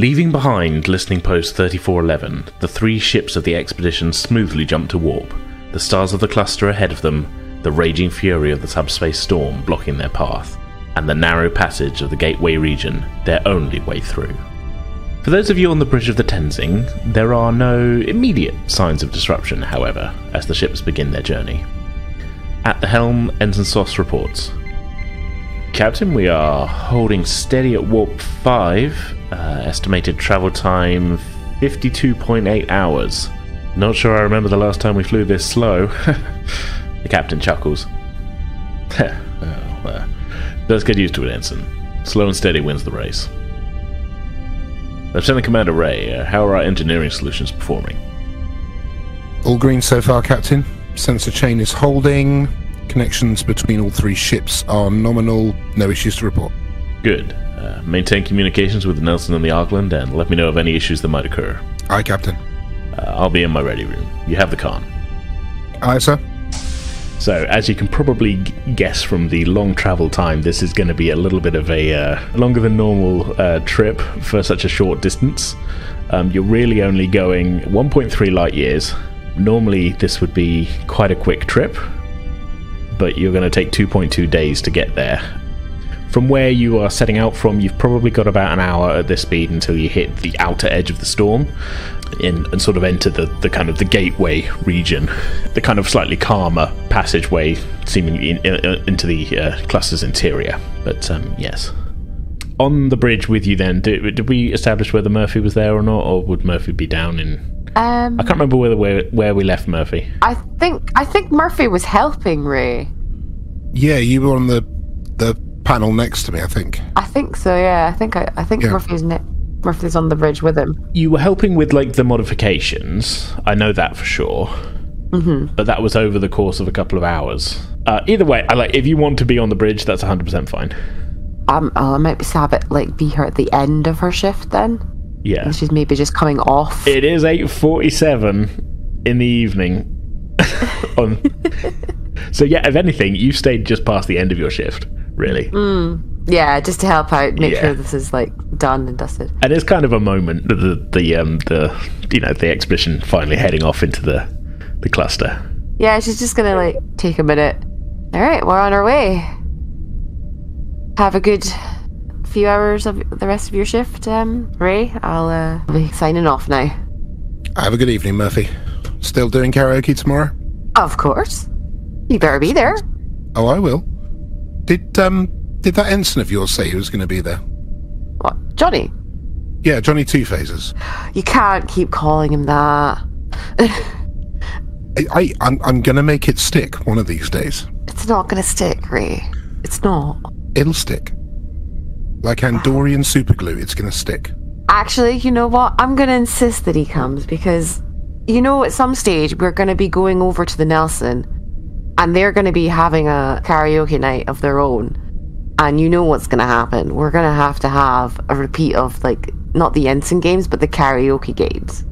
Leaving behind listening post 3411, the 3 ships of the expedition smoothly jumped to warp, the stars of the cluster ahead of them, the raging fury of the subspace storm blocking their path, and the narrow passage of the Gateway region their only way through. For those of you on the bridge of the Tenzing, there are no immediate signs of disruption, however, as the ships begin their journey. At the helm, Ensign Sauce reports, "Captain, we are holding steady at warp 5, estimated travel time 52.8 hours. Not sure I remember the last time we flew this slow." The captain chuckles. Let's get used to it, Ensign. Slow and steady wins the race. Lieutenant Commander Rai, how are our engineering solutions performing? All green so far, Captain. Sensor chain is holding. Connections between all 3 ships are nominal. No issues to report. Good. Maintain communications with the Nelson and the Arkland, and let me know of any issues that might occur. Aye, Captain. I'll be in my ready room. You have the con. Aye, sir. So, as you can probably guess from the long travel time, this is going to be a little bit of a longer than normal trip for such a short distance. You're really only going 1.3 light years. Normally, this would be quite a quick trip, but you're going to take 2.2 days to get there. From where you are setting out from, you've probably got about an hour at this speed until you hit the outer edge of the storm and sort of enter the kind of the gateway region, the kind of slightly calmer passageway seemingly into the cluster's interior. But yes. On the bridge with you then, did we establish whether Murphy was there or not, or would Murphy be down in... I can't remember where we left Murphy. I think Murphy was helping Ray. Yeah, you were on the panel next to me, I think. I think so, yeah. I think yeah. Murphy's on the bridge with him. You were helping with like the modifications. I know that for sure. Mm-hmm. But that was over the course of a couple of hours. Either way, if you want to be on the bridge, that's 100% fine. I might be her at the end of her shift then. Yeah. And she's maybe just coming off. It is 8:47 in the evening. So yeah, if anything, you stayed just past the end of your shift, really. Yeah, just to help out, make sure this is like done and dusted. And it's kind of a moment, the expedition finally heading off into the cluster. Yeah, she's just gonna take a minute. All right, we're on our way. Have a good few hours of the rest of your shift, Ray. I'll be signing off now. Have a good evening, Murphy. Still doing karaoke tomorrow? Of course. You better be there. Oh, I will. Did that ensign of yours say he was going to be there? What, Johnny? Yeah, Johnny Two Phases. You can't keep calling him that. I'm going to make it stick one of these days. It's not going to stick, Ray. It's not. It'll stick. Like Andorian superglue, it's going to stick. Actually, you know what? I'm going to insist that he comes because, at some stage we're going to be going over to the Nelson and they're going to be having a karaoke night of their own. And you know what's going to happen. We're going to have a repeat of, not the Ensign games, but the karaoke games.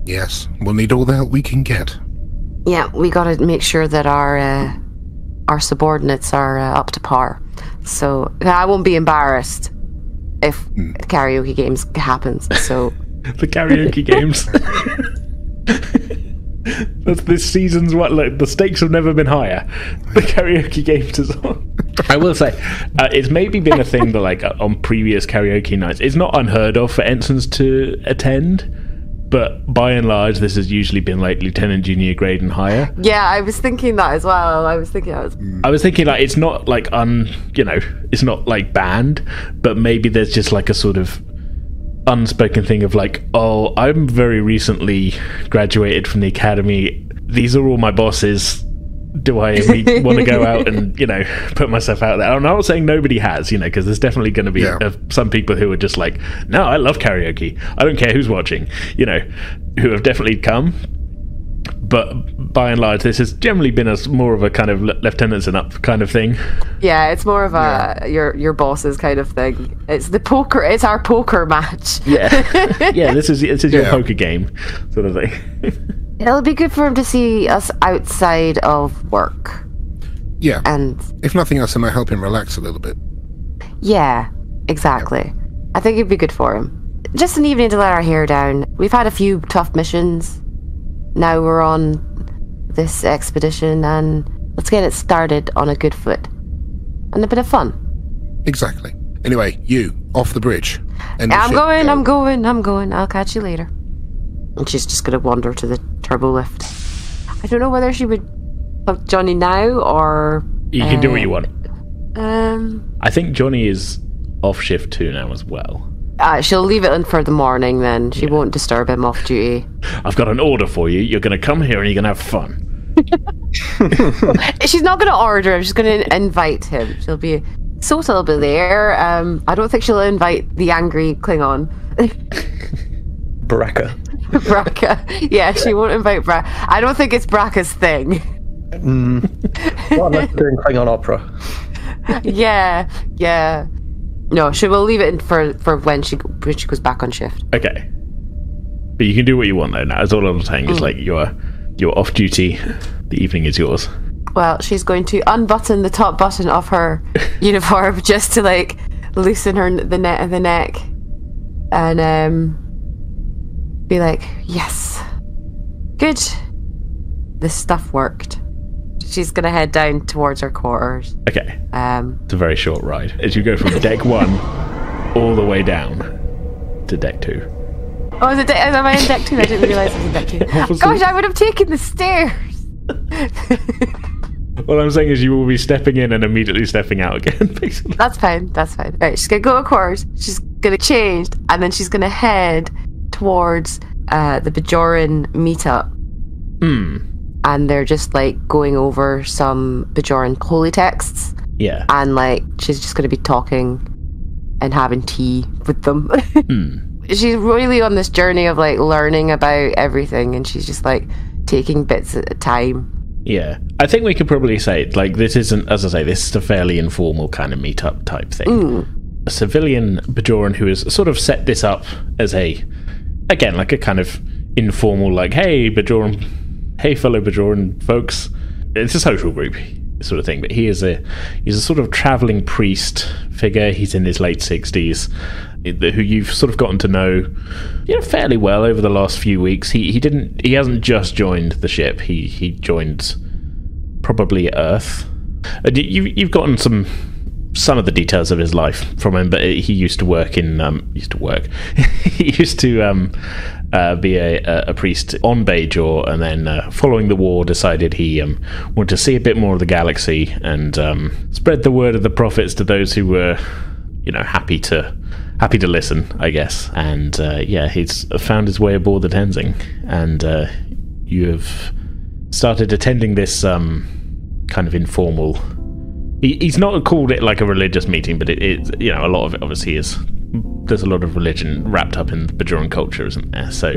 Yes, we'll need all the help we can get. Yeah, we got to make sure that our subordinates are up to par. So I won't be embarrassed if karaoke games happens. So the karaoke games. This season's the stakes have never been higher. The karaoke games is on. I will say, it's maybe been a thing that on previous karaoke nights, it's not unheard of for ensigns to attend. But by and large, this has usually been lieutenant, junior grade, and higher. Yeah, I was thinking that as well. I was thinking it's not it's not banned, but maybe there's just a sort of unspoken thing of I'm very recently graduated from the academy. These are all my bosses. Do I want to go out and put myself out there? I'm not saying nobody has, because there's definitely going to be some people who are just no, I love karaoke. I don't care who's watching, who have definitely come. But by and large, this has generally been more of a kind of lieutenants and up kind of thing. Yeah, it's more of a your bosses kind of thing. It's it's our poker match. Yeah, this is your poker game sort of thing. It'll be good for him to see us outside of work. Yeah. And if nothing else, it might help him relax a little bit. Yeah. Exactly. I think it'd be good for him. Just an evening to let our hair down. We've had a few tough missions. Now we're on this expedition, and let's get it started on a good foot. And a bit of fun. Exactly. Anyway, you, off the bridge. I'm going. I'll catch you later. And she's just going to wander to the turbo lift. I don't know whether she would have Johnny now, or... You can do what you want. I think Johnny is off shift too now as well. She'll leave it in for the morning then. She won't disturb him off duty. I've got an order for you. You're going to come here and you're going to have fun. She's not going to order him. She's going to invite him. She'll be... Sota will be there. I don't think she'll invite the angry Klingon. Baraka. Yeah, she won't invite Braka. I don't think it's Braka's thing. Not unless we're doing Klingon opera. Yeah. No, she will leave it in for when she goes back on shift. Okay. But you can do what you want though now. That's all I'm saying is like you're off duty. The evening is yours. Well, she's going to unbutton the top button of her uniform just to like loosen the neck and be like, yes, good, this stuff worked. She's gonna head down towards her quarters. Okay. It's a very short ride as you go from deck 1 all the way down to deck 2. Oh, am I in deck 2? I didn't realise I was in deck 2. Gosh, I would have taken the stairs. What I'm saying is you will be stepping in and immediately stepping out again, basically. That's fine. Right, she's going to go to quarters, she's going to change, and then she's going to head towards the Bajoran meetup. And they're just, like, going over some Bajoran holy texts. Yeah. And, like, she's just going to be talking and having tea with them. She's really on this journey of, like, learning about everything, and she's just, like, taking bits at a time. Yeah, I think we could probably say, like, this isn't, as I say, this is a fairly informal kind of meetup type thing. A civilian Bajoran who has sort of set this up as again, like a kind of informal, like, hey, fellow Bajoran folks. It's a social group sort of thing, but he's a sort of travelling priest figure. He's in his late 60s, who you've sort of gotten to know, fairly well over the last few weeks. He hasn't just joined the ship. He joined probably Earth. You've gotten some of the details of his life from him, but he used to work in he used to be a priest on Bajor, and then following the war decided he wanted to see a bit more of the galaxy and spread the word of the prophets to those who were happy to listen, I guess. And he's found his way aboard the Tenzing, and you have started attending this kind of informal. He's not called it like a religious meeting, but it a lot of it obviously is. There's a lot of religion wrapped up in Bajoran culture, isn't there? So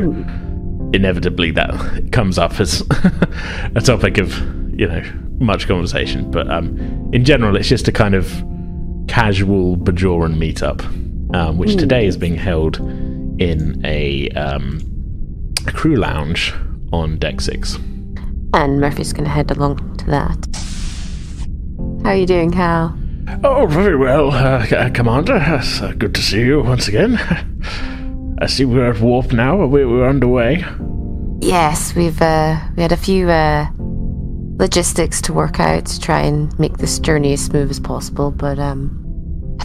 inevitably that comes up as a topic of much conversation. But in general, it's just a kind of casual Bajoran meetup, which today is being held in a crew lounge on deck 6. And Murphy's going to head along to that. How are you doing, Cal? Oh, very well, Commander. It's good to see you once again. I see we're at warp now. We're underway. Yes, we had a few logistics to work out to try and make this journey as smooth as possible, but I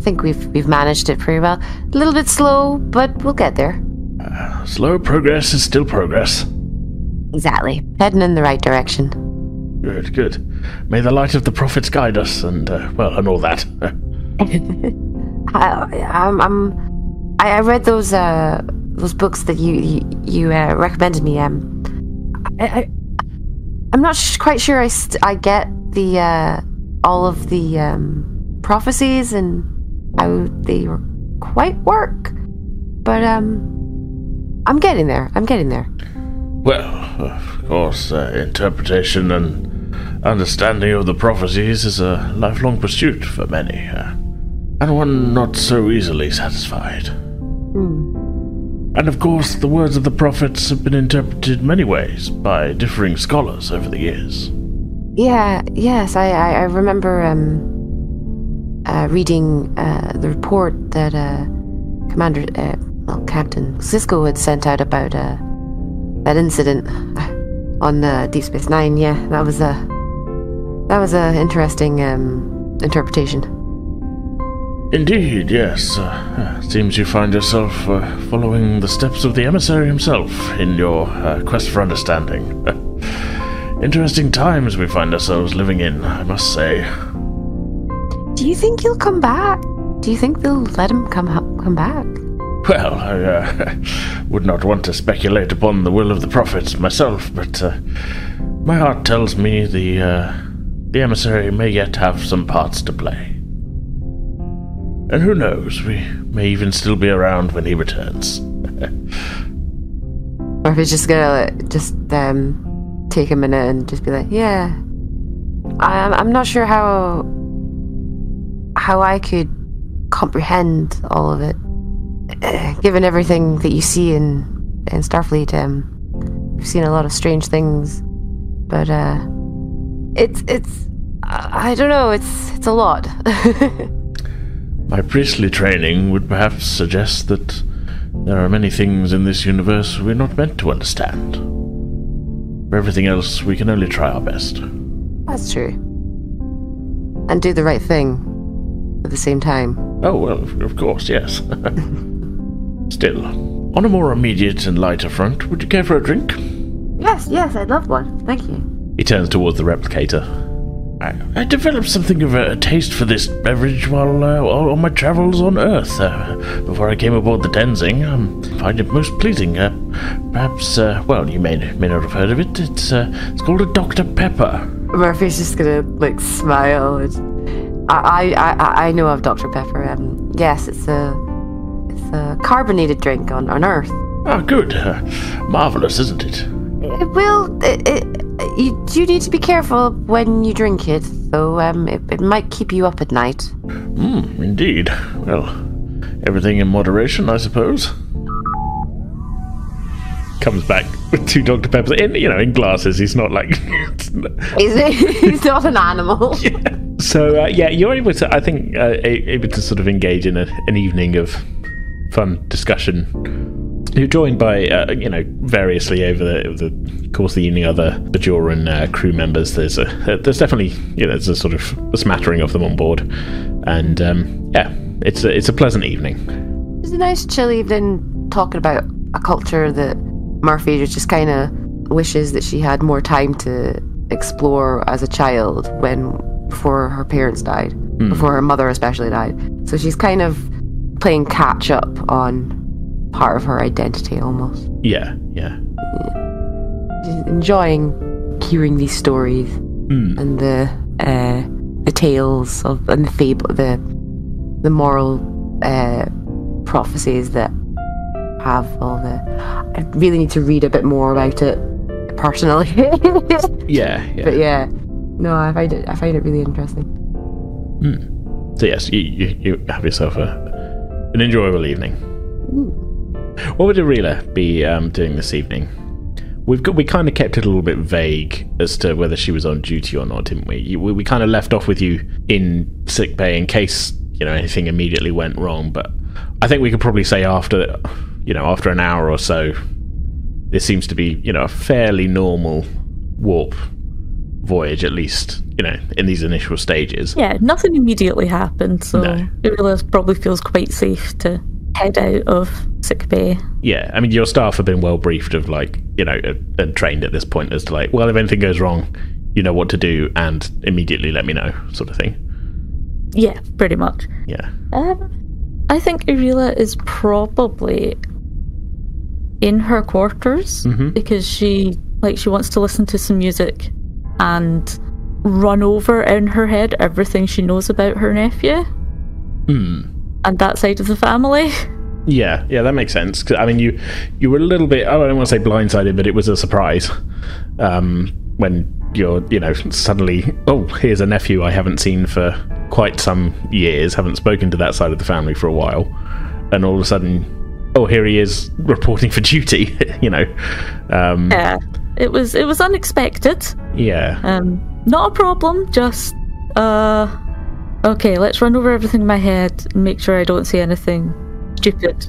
think we've managed it pretty well. A little bit slow, but we'll get there. Slow progress is still progress. Exactly. Heading in the right direction. Good. May the light of the prophets guide us, and all that. I read those books that you recommended me. I'm not quite sure I get the all of the prophecies and how they quite work, but I'm getting there. Well, of course, interpretation and understanding of the prophecies is a lifelong pursuit for many, and one not so easily satisfied. And of course, the words of the prophets have been interpreted many ways by differing scholars over the years. Yes, I remember reading the report that Captain Cisco had sent out about that incident on Deep Space Nine. Yeah, that was a interesting interpretation. Indeed, yes. Seems you find yourself following the steps of the emissary himself in your quest for understanding. Interesting times we find ourselves living in, I must say. Do you think he'll come back? Do you think they'll let him come back? Well, I would not want to speculate upon the will of the prophets myself, but my heart tells me the emissary may yet have some parts to play. And who knows, we may even still be around when he returns. Or if he's just gonna take a minute and just be like, yeah, I'm not sure how I could comprehend all of it, given everything that you see in Starfleet. We've seen a lot of strange things, but it's I don't know, it's a lot. My priestly training would perhaps suggest that there are many things in this universe we're not meant to understand. For everything else, we can only try our best. That's true. And do the right thing at the same time. Oh, well, of course, yes. Still, on a more immediate and lighter front, would you care for a drink? Yes, I'd love one. Thank you. He turns towards the replicator. I developed something of a taste for this beverage while on my travels on Earth. Before I came aboard the Tenzing, I find it most pleasing. Perhaps, you may not have heard of it. It's called a Dr. Pepper. Murphy's just gonna smile. I know of Dr. Pepper. Yes, it's a carbonated drink on Earth. Ah, good. Marvelous, isn't it? You need to be careful when you drink it, though. It might keep you up at night. Indeed. Well, everything in moderation, I suppose. Comes back with 2 Dr. Peppers in glasses. He's not like he's not an animal. Yeah. So you're able to, I think, able to sort of engage in an evening of fun discussion. You're joined by, variously over the course of the evening, other Bajoran crew members. There's definitely, there's a sort of a smattering of them on board, and it's a pleasant evening. It's a nice chill evening talking about a culture that Murphy just kind of wishes that she had more time to explore as a child before her parents died, before her mother especially died. So she's kind of playing catch up on part of her identity almost. Yeah. She's enjoying hearing these stories and the tales of and the moral prophecies that have all the. I really need to read a bit more about it personally. Yeah. But yeah, no, I find it really interesting. So yes, you have yourself an enjoyable evening. What would Ireela be doing this evening? We kind of kept it a little bit vague as to whether she was on duty or not, didn't we? We kind of left off with you in sickbay in case anything immediately went wrong. But I think we could probably say after an hour or so, this seems to be a fairly normal warp voyage, at least in these initial stages. Yeah, nothing immediately happened, so No. Ireela probably feels quite safe to head out of sickbay. Yeah, I mean, your staff have been well briefed of and trained at this point as to if anything goes wrong, you know what to do and immediately let me know, sort of thing. Yeah, pretty much. Yeah. I think Ireela is probably in her quarters because she wants to listen to some music and run over in her head everything she knows about her nephew and that side of the family. Yeah, that makes sense. 'Cause, I mean, you were a little bit, I don't want to say blindsided, but it was a surprise when you're, suddenly, here's a nephew I haven't seen for quite some years, haven't spoken to that side of the family for a while, and all of a sudden, here he is reporting for duty, Yeah, it was unexpected. Yeah. Not a problem, just Okay, let's run over everything in my head and make sure I don't say anything stupid.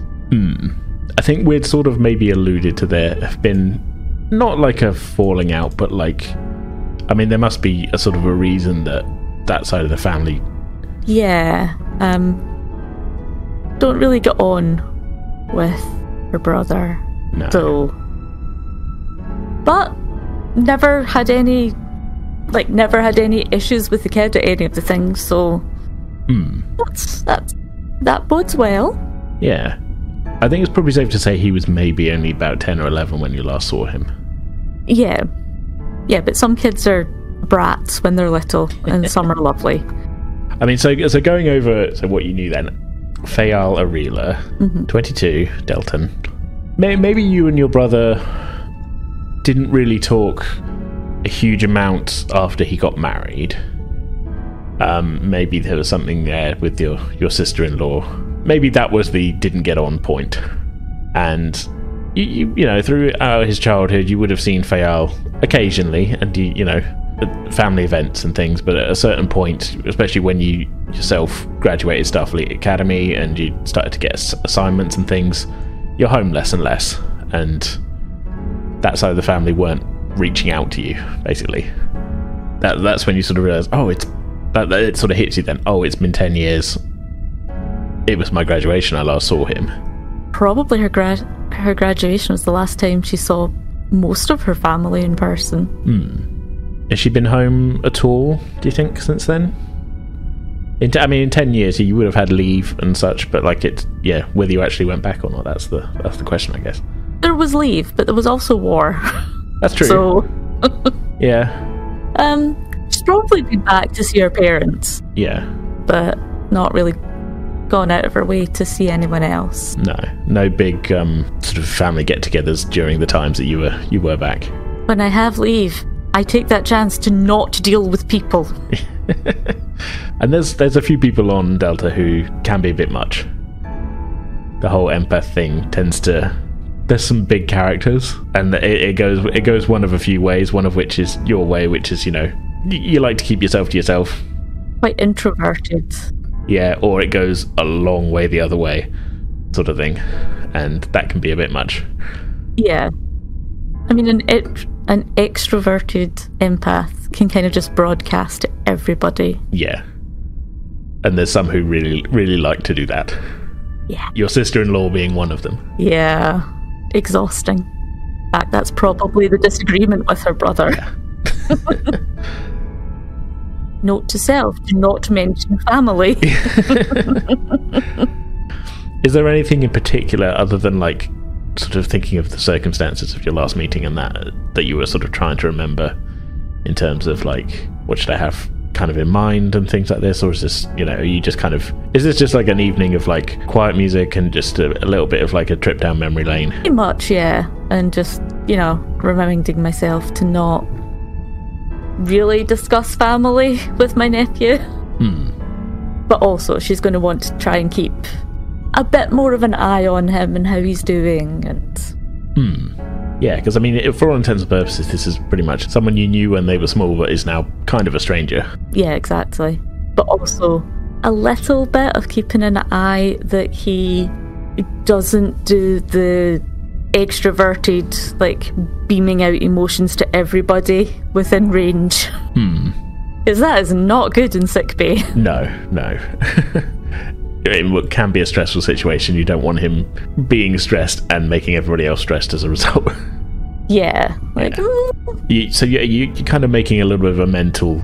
I think we'd sort of maybe alluded to there have been not like a falling out, but like, I mean, there must be a sort of a reason that side of the family. Yeah, don't really get on with her brother. No. So, but never had any issues with the kid or any of the things. So that bodes well. Yeah, I think it's probably safe to say he was maybe only about 10 or 11 when you last saw him. Yeah, but some kids are brats when they're little, and some are lovely. I mean, so going over what you knew then, Fayal Ireela, 22, Delton. Maybe you and your brother didn't really talk a huge amount after he got married. Maybe there was something there with your sister-in-law. Maybe that was the didn't get on point. And you know, throughout his childhood, you would have seen Fayal occasionally, and you know, at family events and things. But at a certain point, especially when you yourself graduated Starfleet Academy and you started to get assignments and things, you're home less and less, and that side of the family weren't reaching out to you. Basically, that's when you sort of realize, it sort of hits you then. Oh, it's been 10 years. It was my graduation I last saw him. Probably her graduation was the last time she saw most of her family in person. Has she been home at all, do you think, since then? In 10 years you would have had leave and such, but like whether you actually went back or not, that's the question, I guess. There was leave, but there was also war. That's true. So yeah. She's probably been back to see her parents. Yeah. But not really gone out of her way to see anyone else. No big sort of family get-togethers during the times that you were back. When I have leave, I take that chance to not deal with people. And there's a few people on Delta who can be a bit much. The whole empath thing tends to. There's some big characters, and it goes one of a few ways. One of which is your way, which is, you know, you like to keep yourself to yourself. Quite introverted. Yeah, or it goes a long way the other way, sort of thing, and that can be a bit much. Yeah, I mean, an extroverted empath can kind of just broadcast to everybody. Yeah, and there's some who really, really like to do that. Yeah, your sister-in-law being one of them. Yeah, exhausting. In fact, that's probably the disagreement with her brother. Yeah. Note to self, do not mention family. Is there anything in particular, other than like sort of thinking of the circumstances of your last meeting and that you were sort of trying to remember in terms of like, what should I have kind of in mind and things like this? Or is this, you know, are you just kind of, is this just like an evening of like quiet music and just a little bit of like a trip down memory lane? Pretty much, yeah. And just, you know, reminding myself to not really discuss family with my nephew. But also she's going to want to try and keep a bit more of an eye on him and how he's doing. And yeah, because I mean, for all intents and purposes, this is pretty much someone you knew when they were small but is now kind of a stranger. Yeah, exactly. But also a little bit of keeping an eye that he doesn't do the extroverted, like, beaming out emotions to everybody within range. Because that is not good in sickbay. No. It can be a stressful situation. You don't want him being stressed and making everybody else stressed as a result. Yeah. Like, So you're kind of making a little bit of a mental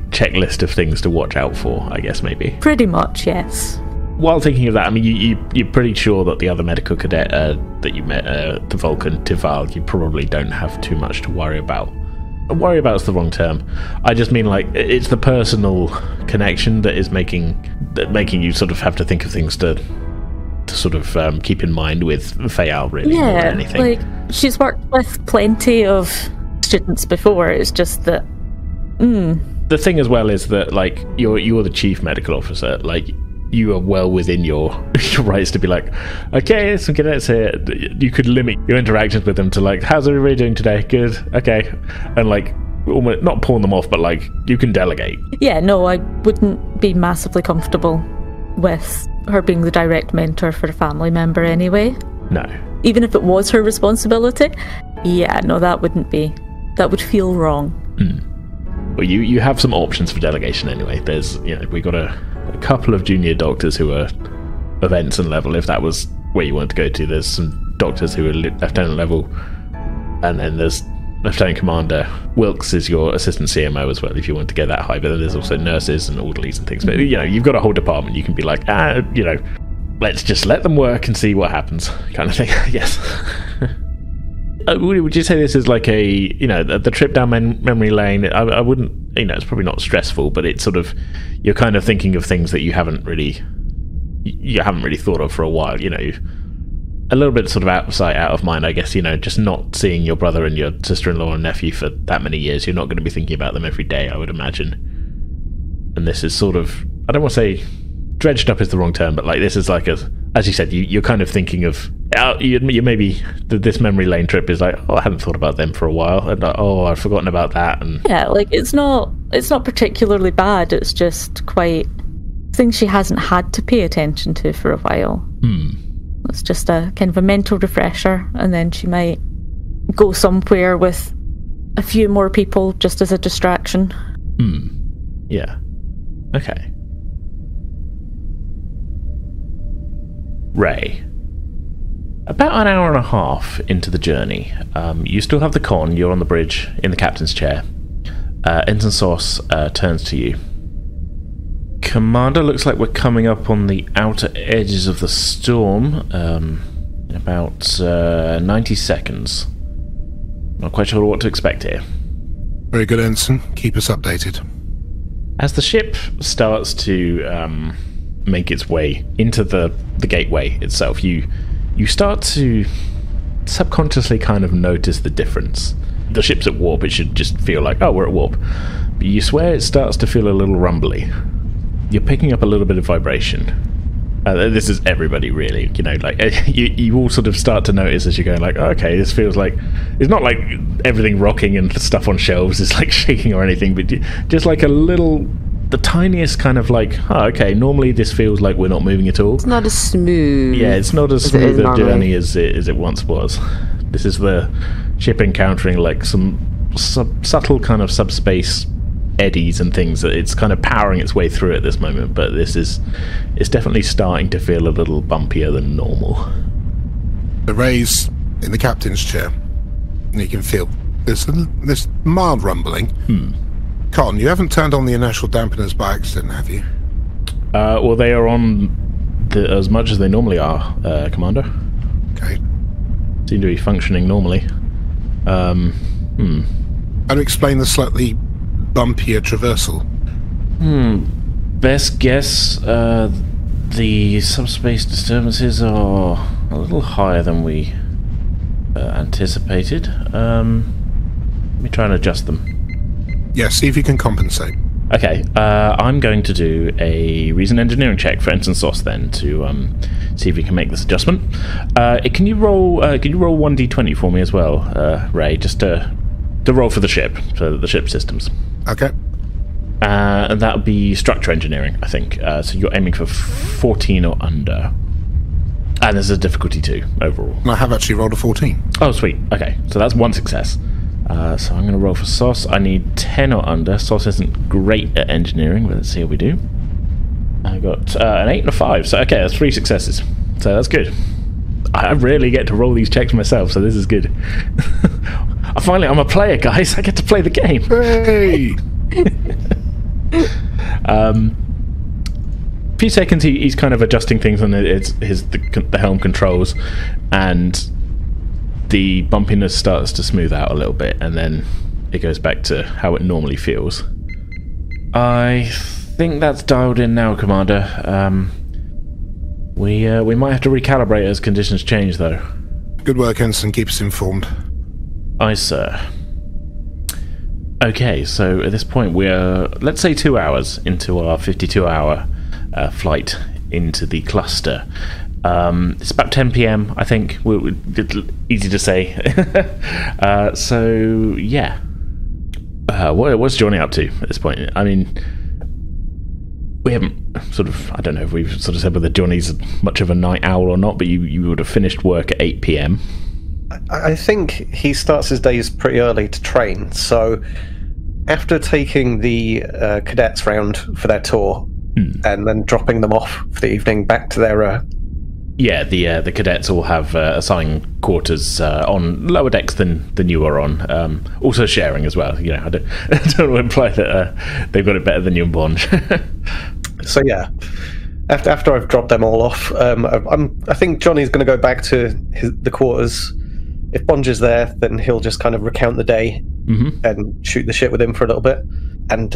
checklist of things to watch out for, I guess, maybe. Pretty much, yes. While thinking of that, I mean, you're pretty sure that the other medical cadet that you met, the Vulcan, Tival, you probably don't have too much to worry about. Worry about is the wrong term. I just mean, like, it's the personal connection that is making you sort of have to think of things to sort of keep in mind with Fayal, really, more than anything. Like, she's worked with plenty of students before. It's just that. The thing as well is that, like, you're the chief medical officer. Like, you are well within your rights to be like, okay, some cadets here. You could limit your interactions with them to like, how's everybody doing today? Good, okay. And like, almost not pawn them off, but like you can delegate. Yeah, no, I wouldn't be massively comfortable with her being the direct mentor for a family member anyway. No. Even if it was her responsibility, yeah, no, that would feel wrong. Well, you have some options for delegation anyway. There's, we got a couple of junior doctors who are of ensign level, if that was where you wanted to go to. There's some doctors who are lieutenant level, and then there's Lieutenant Commander. Wilkes is your assistant CMO as well, if you want to get that high. But then there's also nurses and orderlies and things. But you've got a whole department. You can be like, let's just let them work and see what happens, kind of thing. Yes. Would you say this is like the trip down memory lane? I wouldn't. It's probably not stressful, but it's sort of, you're kind of thinking of things that you haven't really thought of for a while. A little bit sort of out of sight, out of mind, I guess. Just not seeing your brother and your sister-in-law and nephew for that many years. You're not going to be thinking about them every day, I would imagine. And this is sort of, I don't want to say dredged up is the wrong term, but like this is like as you said, you're kind of thinking of, you maybe this memory lane trip is like, I hadn't thought about them for a while, and I've forgotten about that. And yeah, like it's not particularly bad. It's just quite things she hasn't had to pay attention to for a while. It's just a kind of a mental refresher, and then she might go somewhere with a few more people just as a distraction. Yeah. Okay. Ray. About an hour and a half into the journey, you still have the con. You're on the bridge in the captain's chair. Ensign Sauce turns to you. Commander, looks like we're coming up on the outer edges of the storm in about 90 seconds. Not quite sure what to expect here. Very good, Ensign. Keep us updated. As the ship starts to make its way into the gateway itself, you start to subconsciously kind of notice the difference. The ship's at warp. It should just feel like, oh, we're at warp. But you swear it starts to feel a little rumbly. You're picking up a little bit of vibration. This is everybody, really. You all sort of start to notice as you're going like, oh, okay, this feels like, it's not like everything rocking and stuff on shelves is like shaking or anything, but just like the tiniest kind of like, okay, normally this feels like we're not moving at all. It's not as smooth. Yeah, it's not as smooth a journey as it once was. This is the ship encountering like some subtle kind of subspace eddies and things that it's kind of powering its way through at this moment, but it's definitely starting to feel a little bumpier than normal. The Ray's in the captain's chair, and you can feel this mild rumbling. Con, you haven't turned on the inertial dampeners by accident, have you? Well, they are on as much as they normally are, Commander. Okay. Seem to be functioning normally. How to explain the slightly bumpier traversal? Best guess, the subspace disturbances are a little higher than we anticipated. Let me try and adjust them. Yeah, see if you can compensate. Okay, I'm going to do a reason engineering check for Ensign Sauce then to see if we can make this adjustment. Can you roll 1d20 for me as well, Ray, just to roll for the ship, for the ship systems. Okay. And that would be structure engineering, I think. So you're aiming for 14 or under. And there's a difficulty 2 overall. And I have actually rolled a 14. Oh, sweet. Okay, so that's one success. So I'm going to roll for Sauce. I need 10 or under. Sauce isn't great at engineering, but let's see how we do. I got an 8 and a 5. So, okay, that's 3 successes. So that's good. I rarely get to roll these checks myself, so this is good. I'm a player, guys. I get to play the game. Hey! Few seconds he's kind of adjusting things on the helm controls, and the bumpiness starts to smooth out a little bit, and then it goes back to how it normally feels. I think that's dialed in now, Commander. We might have to recalibrate as conditions change, though. Good work, Ensign. Keep us informed. Aye, sir. Okay, so at this point we're, let's say, 2 hours into our 52-hour flight into the cluster. It's about 10 p.m, I think. Easy to say. So, yeah. What's Johnny up to at this point? I mean, we haven't sort of, I don't know if we've sort of said whether Johnny's much of a night owl or not, but you would have finished work at 8 p.m. I think he starts his days pretty early to train, so after taking the cadets round for their tour and then dropping them off for the evening back to their... the cadets all have assigned quarters on lower decks than you are on. Also sharing as well. I don't want to imply that they've got it better than you and Bonge. So yeah, after I've dropped them all off, I think Johnny's going to go back to the quarters. If Bonge is there, then he'll just kind of recount the day and shoot the shit with him for a little bit. And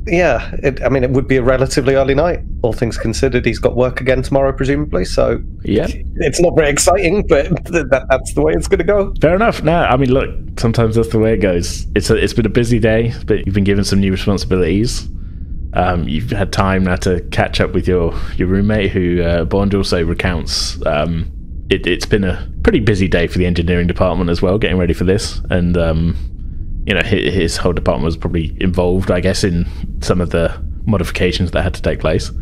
it would be a relatively early night, all things considered. He's got work again tomorrow, presumably, so it's not very exciting, but that's the way it's going to go. Fair enough. No, I mean, look, sometimes that's the way it goes. It's been a busy day, but you've been given some new responsibilities. You've had time now to catch up with your roommate, who Bond also recounts. It's been a pretty busy day for the engineering department as well, getting ready for this, and his whole department was probably involved, I guess, in some of the modifications that had to take place.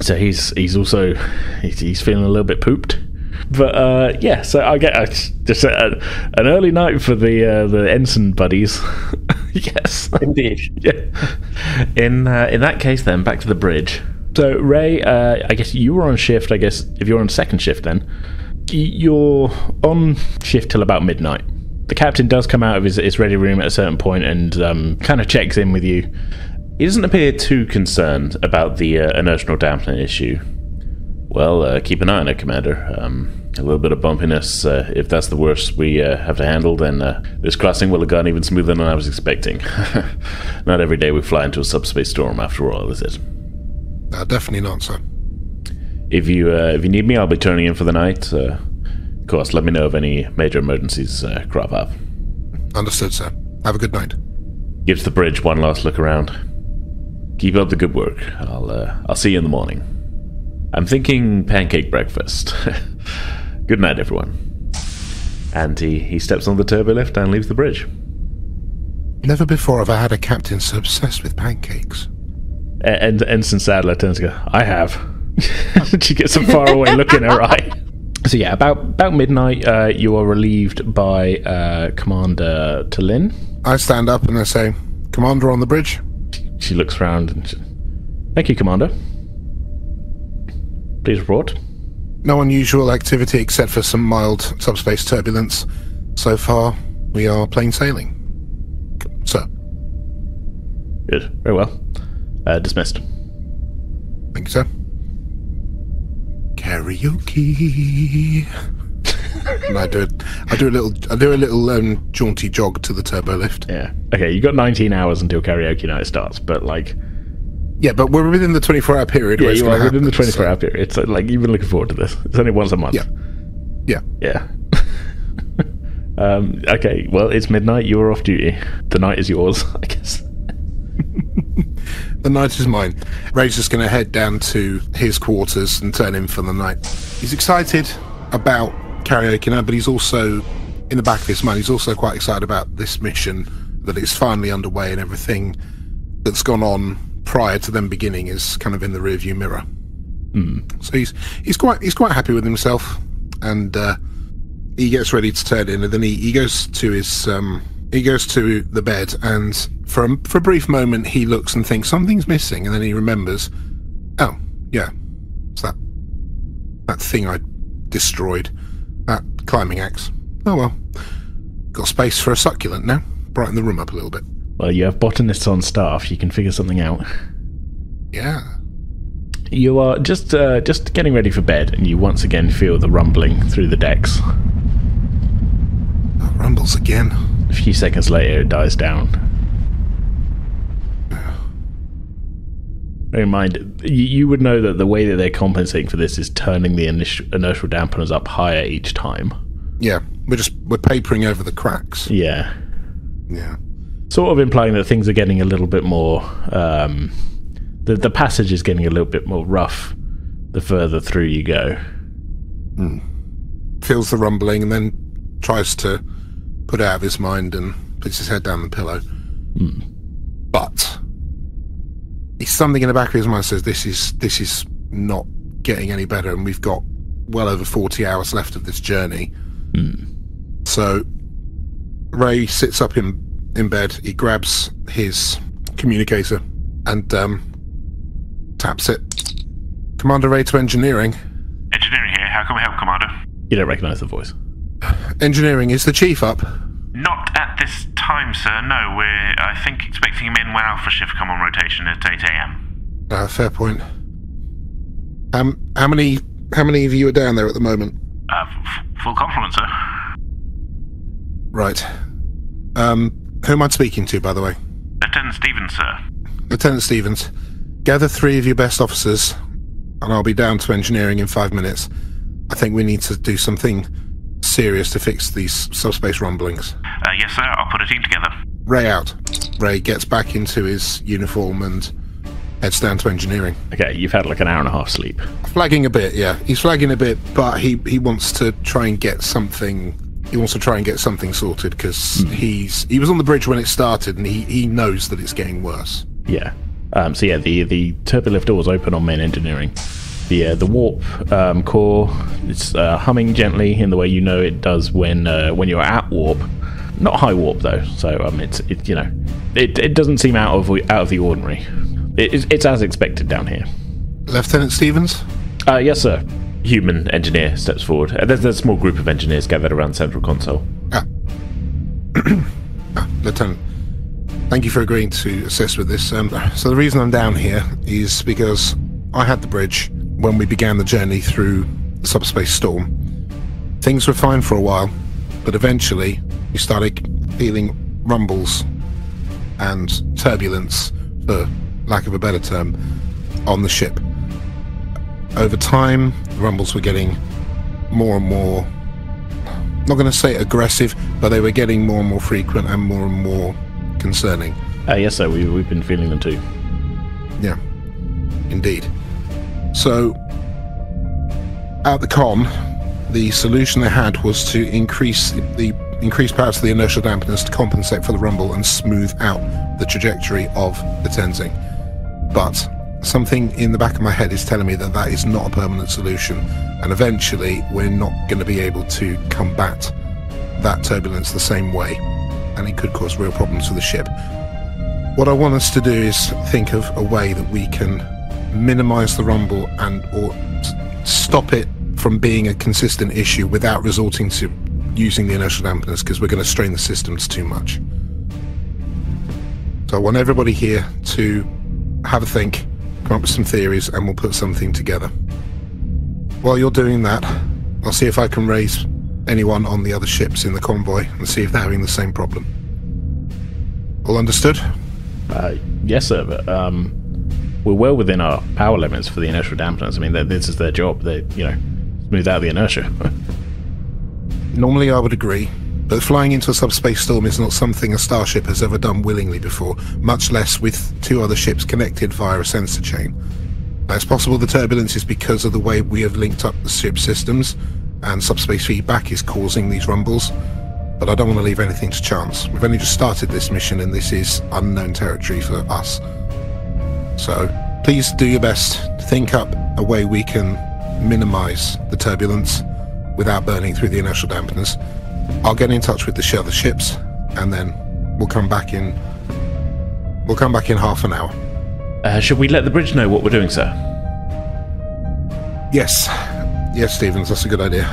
So he's also feeling a little bit pooped. But so I get just an early night for the ensign buddies. Yes, indeed. Yeah. In that case, then back to the bridge. So Ray, I guess you were on shift. I guess if you're on second shift, then you're on shift till about midnight. The captain does come out of his ready room at a certain point and kind of checks in with you. He doesn't appear too concerned about the inertial dampener issue. Well, keep an eye on it, Commander. A little bit of bumpiness. If that's the worst we have to handle, then this crossing will have gone even smoother than I was expecting. Not every day we fly into a subspace storm, after all, is it? Definitely not, sir. If you need me, I'll be turning in for the night. Of course, let me know if any major emergencies crop up. Understood, sir. Have a good night. Gives the bridge one last look around. Keep up the good work. I'll see you in the morning. I'm thinking pancake breakfast. Good night, everyone. And he steps on the turbo lift and leaves the bridge. Never before have I had a captain so obsessed with pancakes. And Ensign Sadler turns to go, I have. She gets a faraway look in her eye. So yeah, about midnight, you are relieved by Commander Tallinn. I stand up and I say, Commander on the bridge? She looks around and thank you, Commander. Please report. No unusual activity except for some mild subspace turbulence. So far, we are plain sailing. Sir. Good. Very well. Dismissed. Thank you, sir. Karaoke. And I do a little jaunty jog to the turbo lift. Yeah. Okay, you got 19 hours until karaoke night starts, but like. Yeah, but we're within the 24-hour period. Yeah, you are within the 24-hour period. So like, you've been looking forward to this. It's only once a month. Yeah. Okay. Well, it's midnight. You are off duty. The night is yours, I guess. The night is mine. Ray's just going to head down to his quarters and turn in for the night. He's excited about karaoke night, but he's also, in the back of his mind, he's also quite excited about this mission, that it's finally underway and everything that's gone on prior to them beginning is kind of in the rearview mirror. So he's quite happy with himself, and he gets ready to turn in, and then he goes to his he goes to the bed, and for a brief moment he looks and thinks something's missing, and then he remembers, oh yeah, it's that thing I destroyed, that climbing axe. Oh well, got space for a succulent now. Brighten the room up a little bit. Well, you have botanists on staff. You can figure something out. Yeah. You are just getting ready for bed, and you once again feel the rumbling through the decks. Oh, rumbles again. A few seconds later, it dies down. Bear in mind, you would know that the way that they're compensating for this is turning the inertial dampeners up higher each time. Yeah, we're papering over the cracks. Yeah. Yeah. Sort of implying that things are getting a little bit more... The passage is getting a little bit more rough the further through you go. Feels the rumbling and then tries to put it out of his mind and puts his head down the pillow. But something in the back of his mind says this is not getting any better, and we've got well over 40 hours left of this journey. So Ray sits up in bed, he grabs his communicator and taps it. Commander Ray to engineering. Engineering here, how can we help, Commander? You don't recognise the voice. Engineering, is the chief up? Not at this time, sir, no. We're, I think, expecting him in when Alpha shift come on rotation at 8 a.m. Fair point. How many of you are down there at the moment? Full complement, sir. Right. Who am I speaking to, by the way? Lieutenant Stevens, sir. Lieutenant Stevens, gather 3 of your best officers, and I'll be down to engineering in 5 minutes. I think we need to do something serious to fix these subspace rumblings. Yes, sir, I'll put a team together. Ray out. Ray gets back into his uniform and heads down to engineering. Okay, you've had like an hour and a half sleep. Flagging a bit, yeah. He's flagging a bit, but he wants to try and get something. He wants to try and get something sorted because he was on the bridge when it started, and he knows that it's getting worse. Yeah. So yeah, the turbolift doors open on main engineering. The warp core is humming gently in the way you know it does when you're at warp. Not high warp though, so it doesn't seem out of the ordinary. It's as expected down here. Lieutenant Stevens? Yes, sir. Human engineer steps forward. There's a small group of engineers gathered around central console. Lieutenant, thank you for agreeing to assist with this. So the reason I'm down here is because I had the bridge when we began the journey through the subspace storm. Things were fine for a while, but eventually we started feeling rumbles and turbulence, for lack of a better term, on the ship. Over time, the rumbles were getting more and more, not going to say aggressive, but they were getting more and more frequent and more concerning. Yes, sir, we've been feeling them too. Yeah, indeed. So, at the com, the solution they had was to increase powers of the inertial dampeners to compensate for the rumble and smooth out the trajectory of the Tenzing. But something in the back of my head is telling me that is not a permanent solution, and eventually we're not going to be able to combat that turbulence the same way, and it could cause real problems for the ship. What I want us to do is think of a way that we can minimize the rumble or stop it from being a consistent issue without resorting to using the inertial dampeners, because we're going to strain the systems too much. So I want everybody here to have a think, come up with some theories, and we'll put something together. While you're doing that, I'll see if I can raise anyone on the other ships in the convoy and see if they're having the same problem. All understood? Yes, sir, but we're well within our power limits for the inertial dampeners. I mean, this is their job. They, smooth out the inertia. Normally I would agree, but flying into a subspace storm is not something a starship has ever done willingly before, much less with 2 other ships connected via a sensor chain. Now, it's possible the turbulence is because of the way we have linked up the ship systems, and subspace feedback is causing these rumbles, but I don't want to leave anything to chance. We've only just started this mission, and this is unknown territory for us. So please do your best to think up a way we can minimize the turbulence without burning through the inertial dampeners. I'll get in touch with the other ships, and then we'll come back in half an hour. Should we let the bridge know what we're doing, sir? Yes, Stevens, that's a good idea.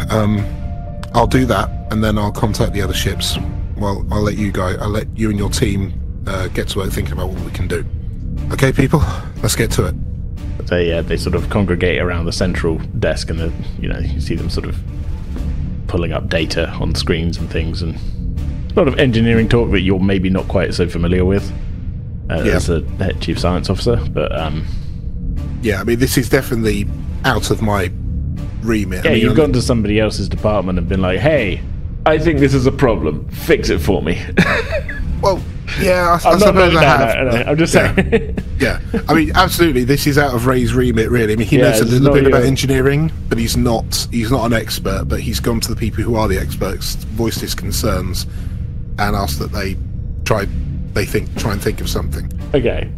I'll do that, and then I'll contact the other ships. Well, I'll let you and your team get to work thinking about what we can do. Okay, people, let's get to it. They sort of congregate around the central desk, and you see them sort of pulling up data on screens and things, and a lot of engineering talk that you're maybe not quite so familiar with as a head chief science officer. But yeah, I mean, this is definitely out of my remit. Yeah, you've gone to somebody else's department and been like, "Hey, I think this is a problem. Fix it for me." Well, yeah, I suppose I have. No, I'm just saying. Yeah, I mean, absolutely. This is out of Ray's remit, really. I mean, he knows a little bit about engineering, but he's not an expert. But he's gone to the people who are the experts, voiced his concerns, and asked that they try they try and think of something. Okay,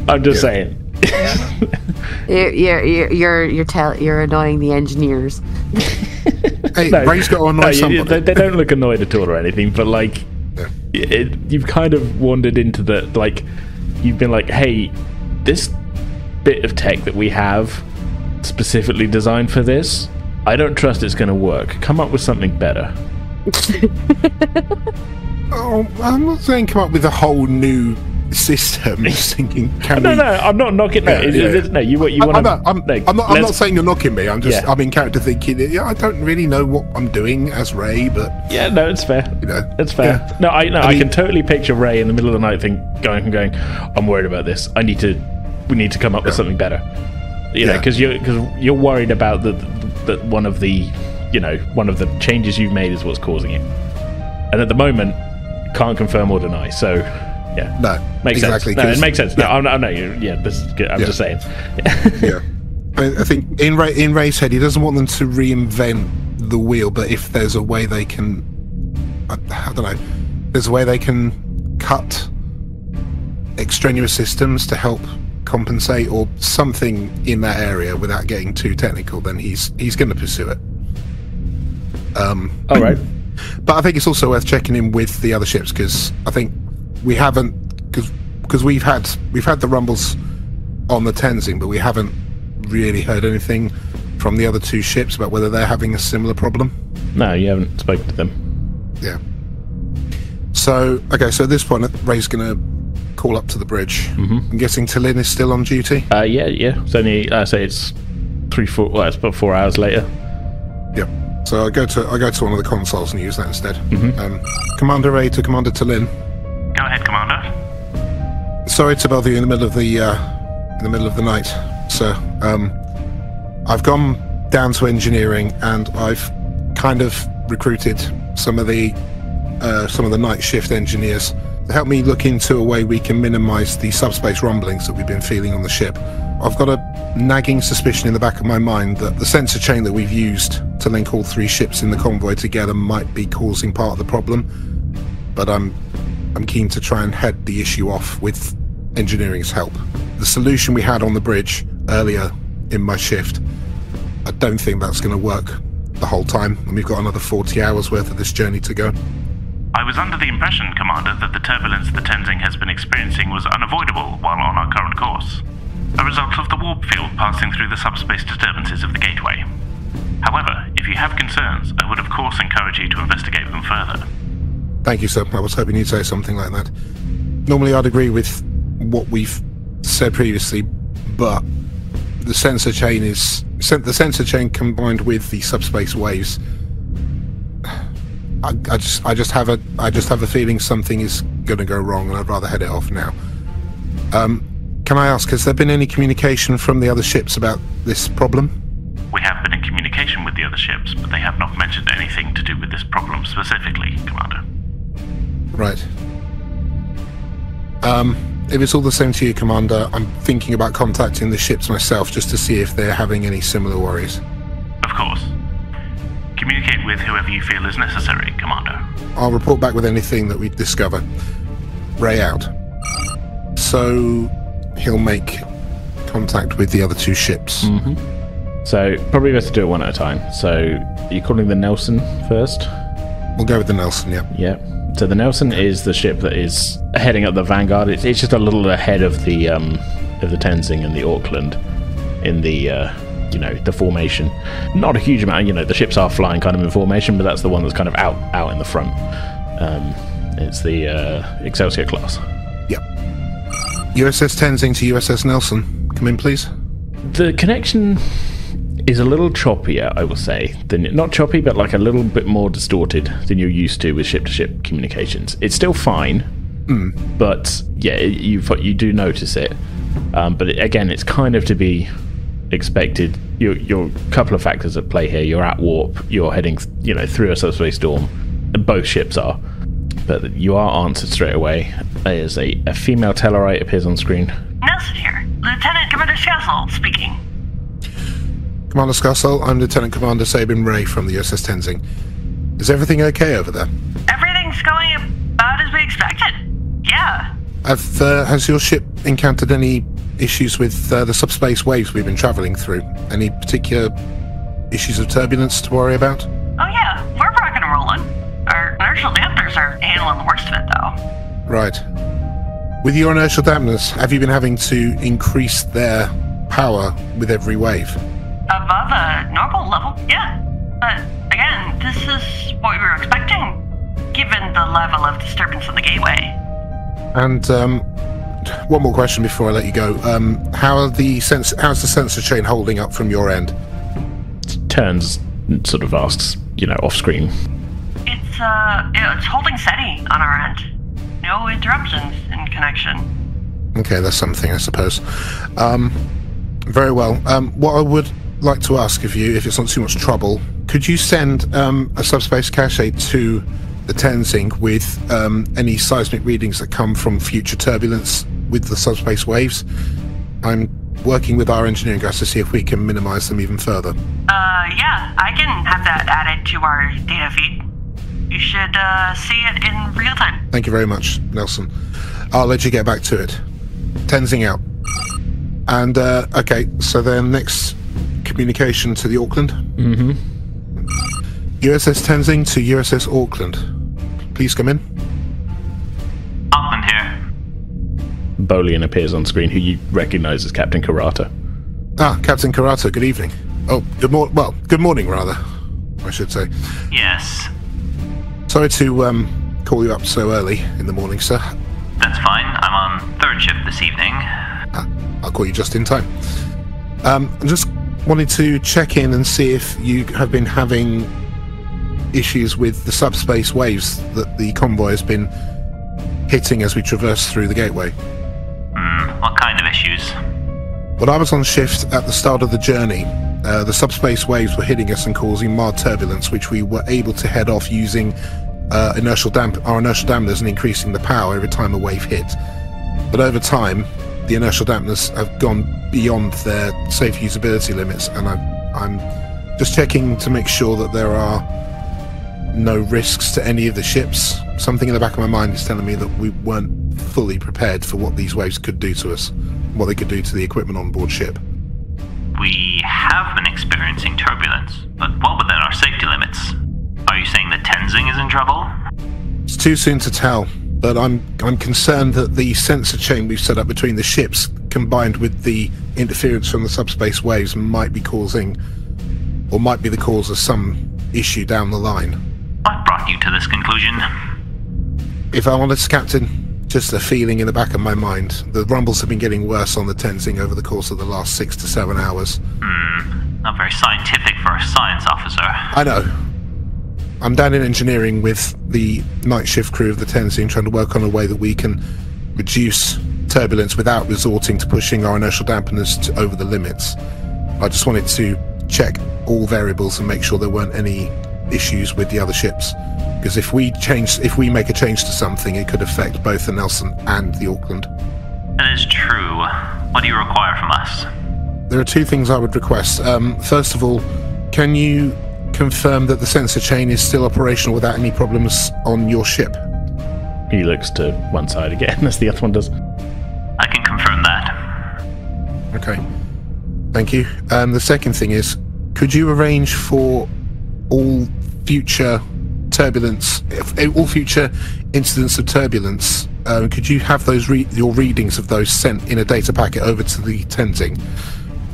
I'm just saying. You're annoying the engineers. Hey, Ray's got to annoy somebody. They don't look annoyed at all or anything, but like, you've kind of wandered into the, like, you've been like, hey, this bit of tech that we have specifically designed for this, I don't trust it's going to work. Come up with something better. Oh, I'm not saying come up with a whole new system. Just thinking, No, I'm not knocking. No, no, you want to. I'm not saying you're knocking me. I'm just, I'm in character thinking. I don't really know what I'm doing as Ray, but yeah, no, it's fair. It's fair. Yeah. No, I can totally picture Ray in the middle of the night going, I'm worried about this. We need to come up with something better. You know, because you're worried about that one of the changes you've made is what's causing it, and at the moment can't confirm or deny. So. Yeah. No. Makes exactly, sense. No, it makes sense. No, I know. Yeah, this is good. I'm just saying. Yeah. I think in Ray's head, he doesn't want them to reinvent the wheel, but if there's a way they can, I don't know, there's a way they can cut extraneous systems to help compensate or something in that area without getting too technical, then he's going to pursue it. All right. But I think it's also worth checking in with the other ships, because I think we haven't, because we've had the rumbles on the Tenzing, but we haven't really heard anything from the other two ships about whether they're having a similar problem. No, you haven't spoken to them. Yeah. So at this point, Ray's going to call up to the bridge. Mm-hmm. I'm guessing Tallinn is still on duty. Yeah. It's only it's 3-4. Well, it's about 4 hours later. Yep. So I go to one of the consoles and use that instead. Mm-hmm. Commander Ray to Commander Tallinn. Go ahead, Commander. Sorry to bother you in the middle of the night, sir. I've gone down to engineering and I've kind of recruited some of the night shift engineers to help me look into a way we can minimize the subspace rumblings that we've been feeling on the ship. I've got a nagging suspicion in the back of my mind that the sensor chain that we've used to link all three ships in the convoy together might be causing part of the problem, but I'm keen to try and head the issue off with engineering's help. The solution we had on the bridge earlier in my shift, I don't think that's going to work the whole time, and we've got another 40 hours worth of this journey to go. I was under the impression, Commander, that the turbulence the Tenzing has been experiencing was unavoidable while on our current course, a result of the warp field passing through the subspace disturbances of the gateway. However, if you have concerns, I would of course encourage you to investigate them further. Thank you, sir. I was hoping you'd say something like that. Normally I'd agree with what we've said previously, but the sensor chain combined with the subspace waves, I just have a feeling something is going to go wrong, and I'd rather head it off now. Can I ask, has there been any communication from the other ships about this problem? We have been in communication with the other ships, but they have not mentioned anything to do with this problem specifically, Commander. Right. If it's all the same to you, Commander, I'm thinking about contacting the ships myself just to see if they're having any similar worries. Of course. Communicate with whoever you feel is necessary, Commander. I'll report back with anything that we discover. Ray out. So he'll make contact with the other two ships. Mm-hmm. So probably best to do it one at a time. So are you calling the Nelson first? We'll go with the Nelson, yeah. Yeah. So the Nelson is the ship that is heading up the Vanguard. It's just a little ahead of the Tenzing and the Auckland in the the formation. Not a huge amount. The ships are flying kind of in formation, but that's the one that's kind of out in the front. It's the Excelsior class. Yep. USS Tenzing to USS Nelson. Come in, please. The connection is a little choppier, I will say. Not choppy, but like a little bit more distorted than you're used to with ship-to-ship communications. It's still fine, but yeah, you do notice it. But again, it's kind of to be expected. You're a couple of factors at play here. You're at warp. You're heading, through a subspace storm. Both ships are, but you are answered straight away. There's a female Tellarite appears on screen. Nelson here, Lieutenant Commander Skassol speaking. Commander Skassol, I'm Lieutenant Commander Sabin Ray from the USS Tenzing. Is everything okay over there? Everything's going about as we expected. Yeah, Has your ship encountered any issues with the subspace waves we've been travelling through? Any particular issues of turbulence to worry about? Oh yeah, we're rocking and rolling. Our inertial dampers are handling the worst of it, though. Right. With your inertial dampers, have you been having to increase their power with every wave? Above a normal level, yeah. But again, this is what we were expecting, given the level of disturbance of the gateway. And one more question before I let you go. How's the sensor chain holding up from your end? Turns, sort of asks, off screen. It's holding steady on our end. No interruptions in connection. Okay, that's something, I suppose. Very well. What I would like to ask of you, if it's not too much trouble, could you send a subspace cache to the Tenzing with any seismic readings that come from future turbulence with the subspace waves? I'm working with our engineering guys to see if we can minimize them even further. Yeah, I can have that added to our data feed. You should see it in real time. Thank you very much, Nelson. I'll let you get back to it. Tenzing out. And, okay, so then next communication to the Auckland. Mm-hmm. USS Tenzing to USS Auckland. Please come in. Auckland here. Bolian appears on screen, who you recognise as Captain Kerata. Ah, Captain Kerata, good evening. Oh, good morning, rather, I should say. Yes. Sorry to call you up so early in the morning, sir. That's fine. I'm on third shift this evening. I'll call you just in time. I just wanted to check in and see if you have been having issues with the subspace waves that the convoy has been hitting as we traverse through the gateway. What kind of issues? When I was on shift at the start of the journey, the subspace waves were hitting us and causing mild turbulence, which we were able to head off using our inertial dampeners and increasing the power every time a wave hit. But over time, the inertial dampeners have gone beyond their safe usability limits, and I'm just checking to make sure that there are no risks to any of the ships. Something in the back of my mind is telling me that we weren't fully prepared for what these waves could do to us, what they could do to the equipment on board ship. We have been experiencing turbulence, but well within our safety limits. Are you saying the Tenzing is in trouble? It's too soon to tell, but I'm concerned that the sensor chain we've set up between the ships, combined with the interference from the subspace waves, might be the cause of some issue down the line. What brought you to this conclusion? If I'm honest, Captain, just a feeling in the back of my mind. The rumbles have been getting worse on the Tenzing over the course of the last 6 to 7 hours. Not very scientific for a science officer. I know. I'm down in engineering with the night shift crew of the Tenzing, trying to work on a way that we can reduce turbulence without resorting to pushing our inertial dampeners over the limits. I just wanted to check all variables and make sure there weren't any issues with the other ships. Because if we make a change to something, it could affect both the Nelson and the Auckland. That is true. What do you require from us? There are 2 things I would request. First of all, can you confirm that the sensor chain is still operational without any problems on your ship? He looks to one side again, as the other one does. I can confirm that. Okay. Thank you. The second thing is, could you arrange for all future turbulence, all future incidents of turbulence, could you have those your readings of those sent in a data packet over to the Tenzing?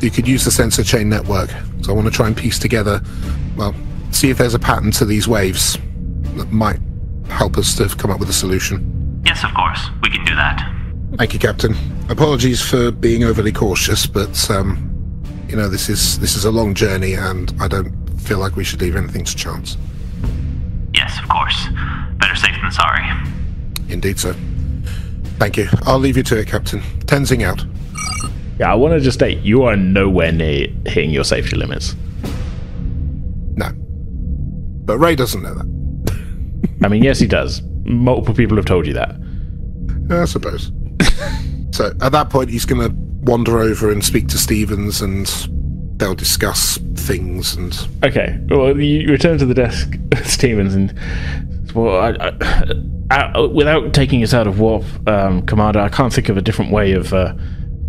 You could use the sensor chain network. So I want to try and piece together, see if there's a pattern to these waves that might help us to come up with a solution. Yes, of course. We can do that. Thank you, Captain. Apologies for being overly cautious, but this is a long journey, and I don't feel like we should leave anything to chance. Yes, of course. Better safe than sorry. Indeed, sir. Thank you. I'll leave you to it, Captain. Tenzing out. Yeah, I want to just state, you are nowhere near hitting your safety limits. No. But Ray doesn't know that. I mean, yes, he does. Multiple people have told you that. I suppose. So, at that point, he's going to wander over and speak to Stevens, and they'll discuss things. And okay, well, you return to the desk, Stevens, and without taking us out of warp, Commander, I can't think of a different way of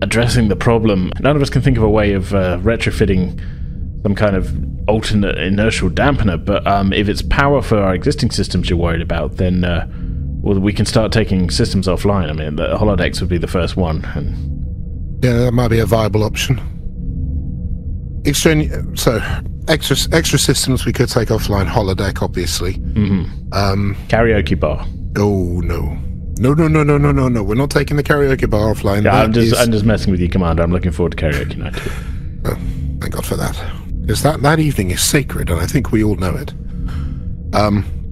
addressing the problem. None of us can think of a way of retrofitting some kind of alternate inertial dampener, but if it's power for our existing systems you're worried about, then well, we can start taking systems offline. I mean, the holodecks would be the first one. And yeah, that might be a viable option. So, extra systems we could take offline. Holodeck, obviously. Karaoke bar. Oh, no. No. We're not taking the karaoke bar offline. Yeah, I'm just messing with you, Commander. I'm looking forward to karaoke night too. Oh, thank God for that. Because that evening is sacred, and I think we all know it.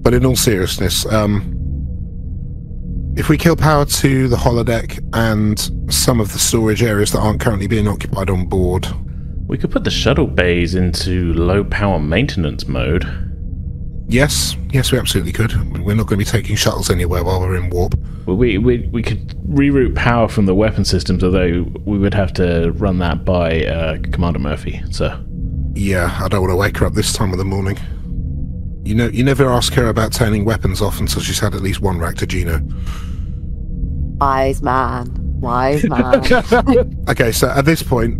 But in all seriousness, if we kill power to the holodeck and some of the storage areas that aren't currently being occupied on board... We could put the shuttle bays into low power maintenance mode. Yes, we absolutely could. We're not going to be taking shuttles anywhere while we're in warp. Well, we could reroute power from the weapon systems, although we would have to run that by Commander Murphy, so... Yeah, I don't want to wake her up this time of the morning. You never ask her about turning weapons off until she's had at least one reactor geno. Wise man. Okay, so at this point,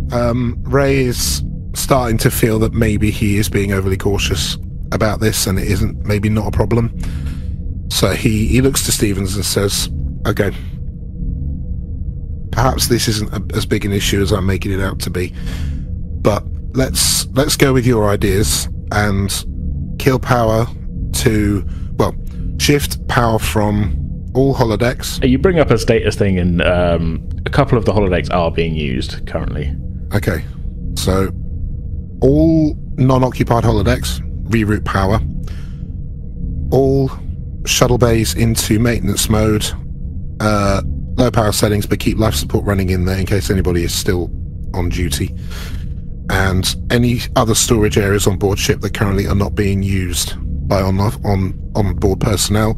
Ray is starting to feel that maybe he is being overly cautious about this, and it isn't, maybe not a problem. So he looks to Stevens and says, okay, perhaps this isn't as big an issue as I'm making it out to be, but let's go with your ideas and kill power to, well, shift power from all holodecks. You bring up a status thing, and a couple of the holodecks are being used currently. Okay, so all non-occupied holodecks, reroute power. All shuttle bays into maintenance mode. Low power settings, but keep life support running in there in case anybody is still on duty. And any other storage areas on board ship that currently are not being used by on board personnel,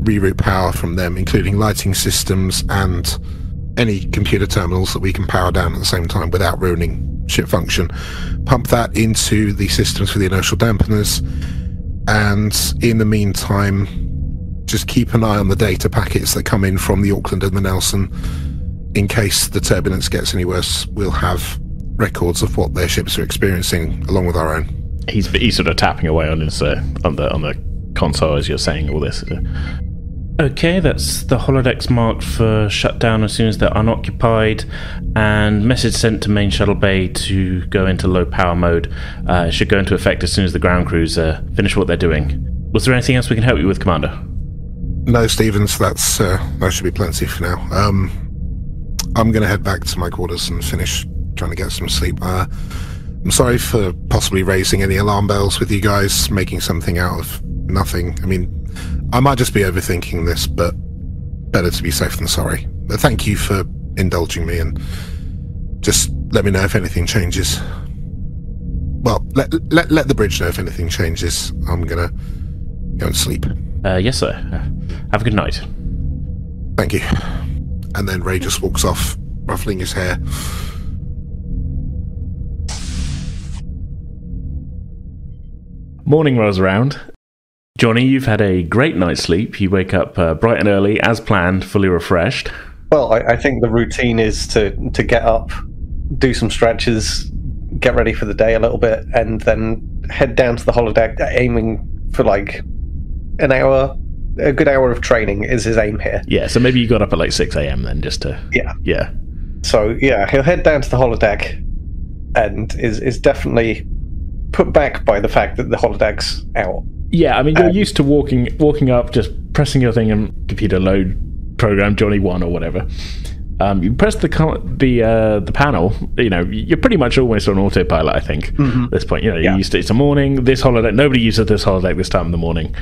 reroute power from them, including lighting systems and any computer terminals that we can power down at the same time without ruining ship function. Pump that into the systems for the inertial dampeners, and in the meantime, just keep an eye on the data packets that come in from the Auckland and the Nelson. In case the turbulence gets any worse, we'll have records of what their ships are experiencing along with our own. He's sort of tapping away on his on the console as you're saying all this. Okay, that's the holodecks marked for shutdown as soon as they're unoccupied, and message sent to main shuttle bay to go into low power mode. Should go into effect as soon as the ground crews finish what they're doing. Was there anything else we can help you with, Commander? No, Stevens, that should be plenty for now. I'm going to head back to my quarters and finish trying to get some sleep. I'm sorry for possibly raising any alarm bells with you guys, making something out of nothing. I mean, I might just be overthinking this, but better to be safe than sorry. But thank you for indulging me, and just let me know if anything changes. Well, let the bridge know if anything changes. I'm gonna go and sleep. Yes, sir. Have a good night. Thank you. And then Ray just walks off, ruffling his hair. Morning rolls around. Johnny, you've had a great night's sleep. You wake up bright and early, as planned, fully refreshed. Well, I think the routine is to get up, do some stretches, get ready for the day a little bit, and then head down to the holodeck, aiming for like an hour. A good hour of training is his aim here. Yeah, so maybe you got up at like 6 a.m. then, just to... Yeah. So, yeah, he'll head down to the holodeck and is definitely put back by the fact that the holodeck's out. Yeah, I mean, you're used to walking up, just pressing your thing and computer load program Johnny 1 or whatever. You press the panel, you know, you're pretty much almost on autopilot, I think, at this point. You know, you're used to, it's a morning, this holodeck, nobody uses this holodeck this time in the morning.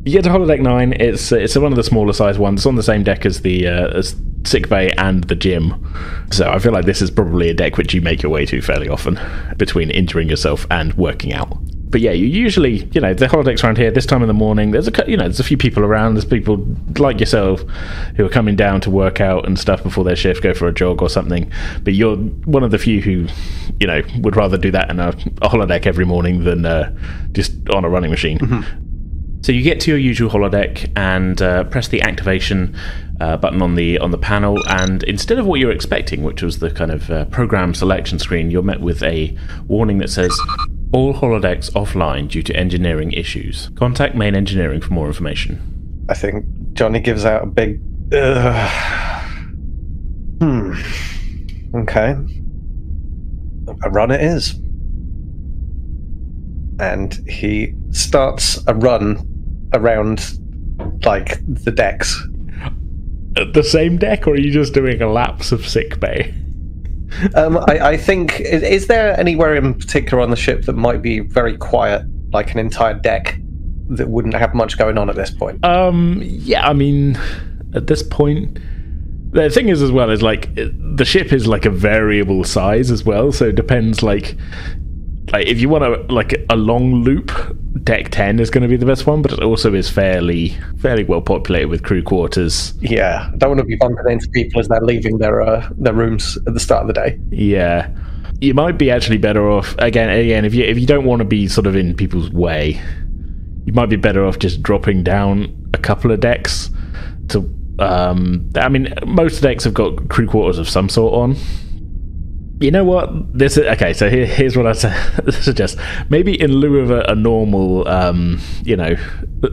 You get to holodeck 9, it's one of the smaller size ones. It's on the same deck as the sick bay and the gym. So I feel like this is probably a deck which you make your way to fairly often, between injuring yourself and working out. But yeah, you usually, you know, the holodecks around here this time in the morning, there's a few people around. There's people like yourself who are coming down to work out and stuff before their shift, go for a jog or something. But you're one of the few who, you know, would rather do that in a holodeck every morning than just on a running machine. So you get to your usual holodeck and press the activation button on the panel, and instead of what you're expecting, which was the kind of program selection screen, you're met with a warning that says, all holodecks offline due to engineering issues. Contact main engineering for more information. I think Johnny gives out a big... Okay. A run it is. And he starts a run around, like, the decks. At the same deck, or are you just doing a lapse of sickbay? I think... Is there anywhere in particular on the ship that might be very quiet, like an entire deck, that wouldn't have much going on at this point? Yeah, I mean, at this point... The thing is, as well, is, like, the ship is, like, a variable size as well, so it depends, like if you want a long loop, deck 10 is going to be the best one, but it also is fairly well populated with crew quarters. Yeah, don't want to be bumping into people as they're leaving their rooms at the start of the day. Yeah, you might be actually better off again if you don't want to be sort of in people's way, you might be better off just dropping down a couple of decks to. I mean, most decks have got crew quarters of some sort on. You know what? This is okay. So here's what I suggest. Maybe in lieu of a normal,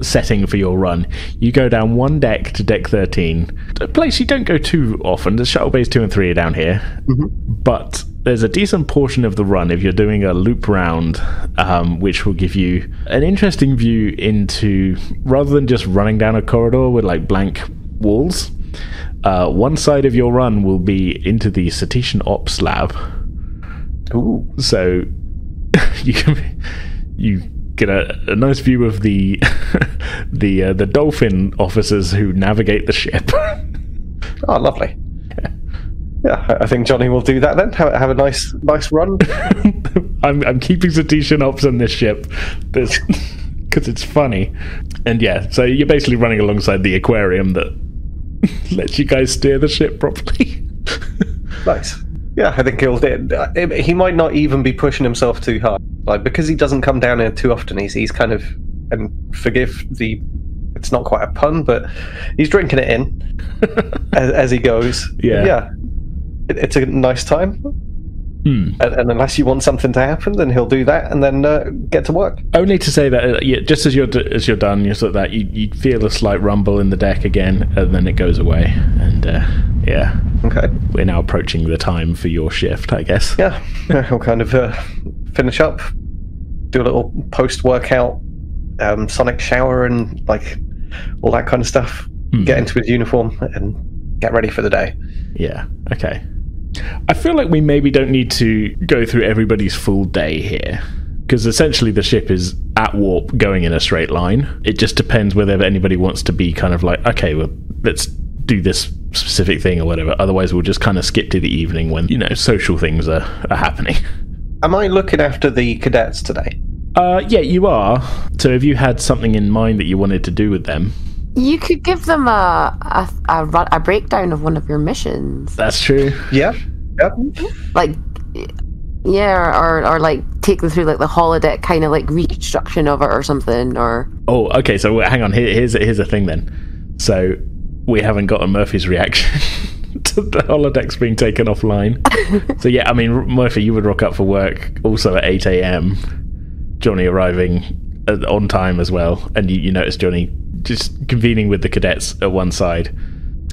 setting for your run, you go down one deck to deck 13, a place you don't go too often. The shuttle bays 2 and 3 are down here, but there's a decent portion of the run if you're doing a loop round, which will give you an interesting view into, rather than just running down a corridor with like blank walls. One side of your run will be into the Cetacean Ops lab. Ooh. So you get a nice view of the the dolphin officers who navigate the ship. Oh, lovely. Yeah, I think Johnny will do that then. Have a nice run. I'm keeping Cetacean Ops on this ship because it's funny. And yeah, so you're basically running alongside the aquarium that lets you guys steer the ship properly. Nice. Yeah, I think he'll do it. He might not even be pushing himself too hard. Like, because he doesn't come down here too often, he's kind of, and forgive the, it's not quite a pun, but he's drinking it in as he goes. Yeah. It's a nice time. And unless you want something to happen, then he'll do that and then get to work. Only to say that just as you're done, you're sort of that you feel a slight rumble in the deck again, and then it goes away. And yeah, okay, we're now approaching the time for your shift, I guess. Yeah, we'll kind of finish up, do a little post-workout sonic shower and like all that kind of stuff. Get into his uniform and get ready for the day. Yeah. Okay. I feel like we maybe don't need to go through everybody's full day here, because essentially the ship is at warp going in a straight line. It just depends whether anybody wants to be kind of like, okay, well, let's do this specific thing or whatever. Otherwise, we'll just kind of skip to the evening when, social things are happening. Am I looking after the cadets today? Yeah, you are. So have you had something in mind that you wanted to do with them? You could give them a breakdown of one of your missions. That's true. Yeah. Like, yeah, or like take them through like the holodeck kind of like reconstruction of it or something. Or okay. So hang on. Here's a thing then. So we haven't gotten Murphy's reaction to the holodecks being taken offline. So yeah, I mean, Murphy, you would rock up for work also at 8 a.m. Johnny arriving on time as well, and you notice Johnny just convening with the cadets at one side.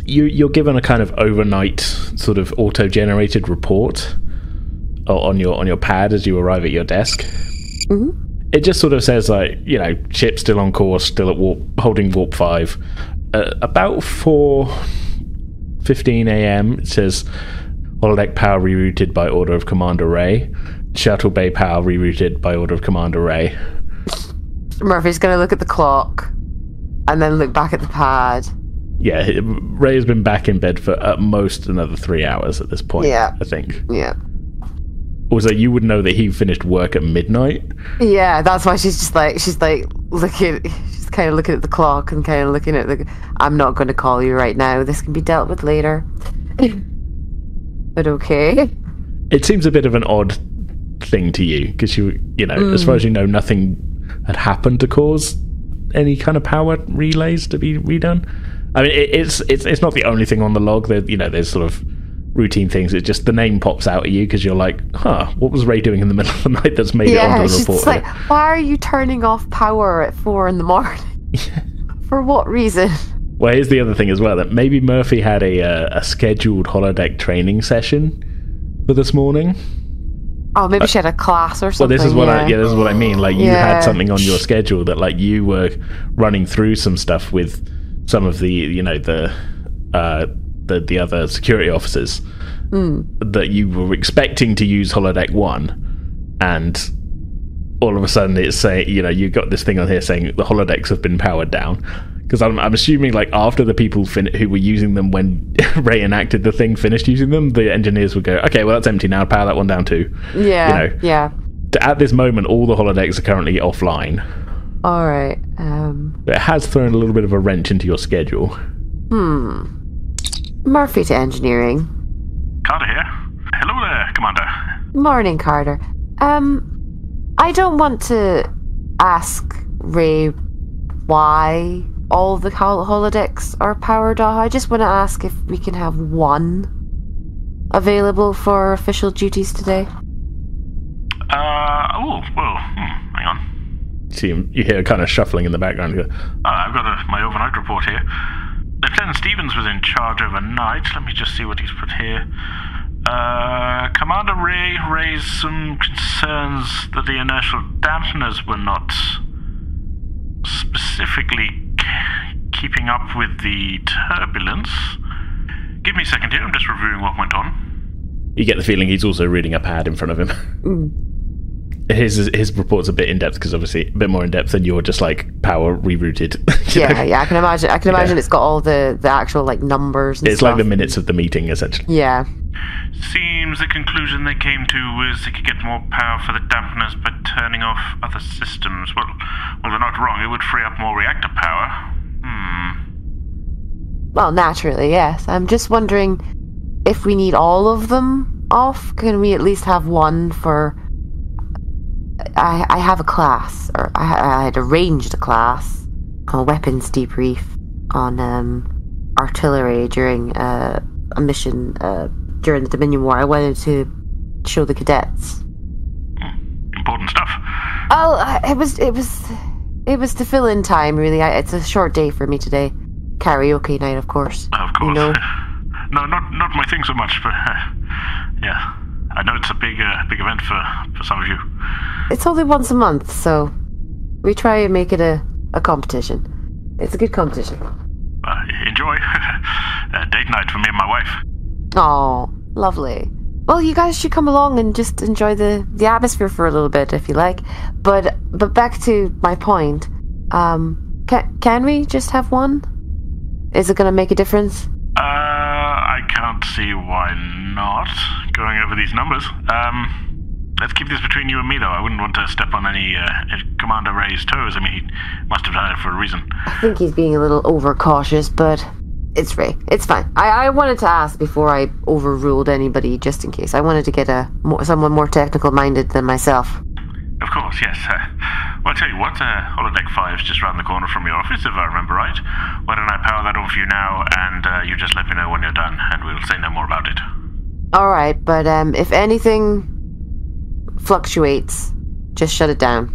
You're given a kind of overnight sort of auto-generated report on your pad as you arrive at your desk. Mm-hmm. It just sort of says like, ship still on course, still at warp, holding warp 5. About 4:15 a.m. it says holodeck power rerouted by order of Cmdr Rai. Shuttle bay power rerouted by order of Cmdr Rai. Murphy's going to look at the clock and then look back at the pad. Yeah, Ray has been back in bed for at most another 3 hours at this point. Yeah, I think. Yeah. Also, you would know that he finished work at midnight. Yeah, that's why she's kind of looking at the clock and kind of looking at I'm not going to call you right now. This can be dealt with later. But okay. It seems a bit of an odd thing to you because as far as you know, nothing had happened to cause any kind of power relays to be redone. I mean, it's not the only thing on the log. There's sort of routine things. It's just the name pops out at you because you're like, what was Ray doing in the middle of the night that's made it onto the report? It's like, why are you turning off power at 4 a.m? For what reason? Well, here's the other thing as well, that maybe Murphy had a scheduled holodeck training session for this morning. Oh, maybe she had a class or something. Well, this is what I mean. Like, you had something on your schedule that, like, you were running through some stuff with some of the other security officers that you were expecting to use holodeck 1, and all of a sudden it's saying, you got this thing on here saying the holodecks have been powered down. Because I'm assuming, like, after the people who were using them when Ray enacted the thing finished using them, the engineers would go, okay, well, that's empty now, power that one down too. Yeah. At this moment, all the holodecks are currently offline. All right. But it has thrown a little bit of a wrench into your schedule. Murphy to engineering. Carter here. Hello there, Commander. Morning, Carter. I don't want to ask Ray why all the holodecks are powered off. I just want to ask if we can have one available for official duties today. Hang on. You hear kind of shuffling in the background. I've got my overnight report here. Lieutenant Stevens was in charge overnight. Let me just see what he's put here. Commander Ray raised some concerns that the inertial dampeners were not specifically keeping up with the turbulence. Give me a second here, I'm just reviewing what went on. You get the feeling he's also reading a pad in front of him. His report's a bit in-depth, because obviously a bit more in-depth than your just like power rerouted. Yeah, I can imagine it's got all the actual like numbers and it's stuff. like the minutes of the meeting, essentially. Yeah. Seems the conclusion they came to was they could get more power for the dampeners by turning off other systems. Well, they're not wrong. It would free up more reactor power. Well, naturally, yes. I'm just wondering if we need all of them off. Can we at least have one for... I have a class, or I had arranged a class, a weapons debrief on artillery during a mission during the Dominion War. I wanted to show the cadets. Important stuff. Oh, it was to fill in time, really. It's a short day for me today. Karaoke night, of course. Of course. You know? No, not my thing so much, but yeah. I know it's a big event for some of you. It's only once a month, so we try and make it a competition. It's a good competition. Enjoy. Date night for me and my wife. Oh, lovely. Well, you guys should come along and just enjoy the atmosphere for a little bit, if you like. But back to my point. Can we just have one? Is it going to make a difference? I can't see why not. Going over these numbers. Let's keep this between you and me, though. I wouldn't want to step on any Commander Ray's toes. I mean, he must have done it for a reason. I think he's being a little overcautious, but it's Ray. It's fine. I wanted to ask before I overruled anybody, just in case. I wanted to get someone more technical-minded than myself. Of course, yes. Well, I'll tell you what, Holodeck 5's just round the corner from your office, if I remember right. Why don't I power that on for you now, and you just let me know when you're done, and we'll say no more about it. Alright, but if anything fluctuates, just shut it down.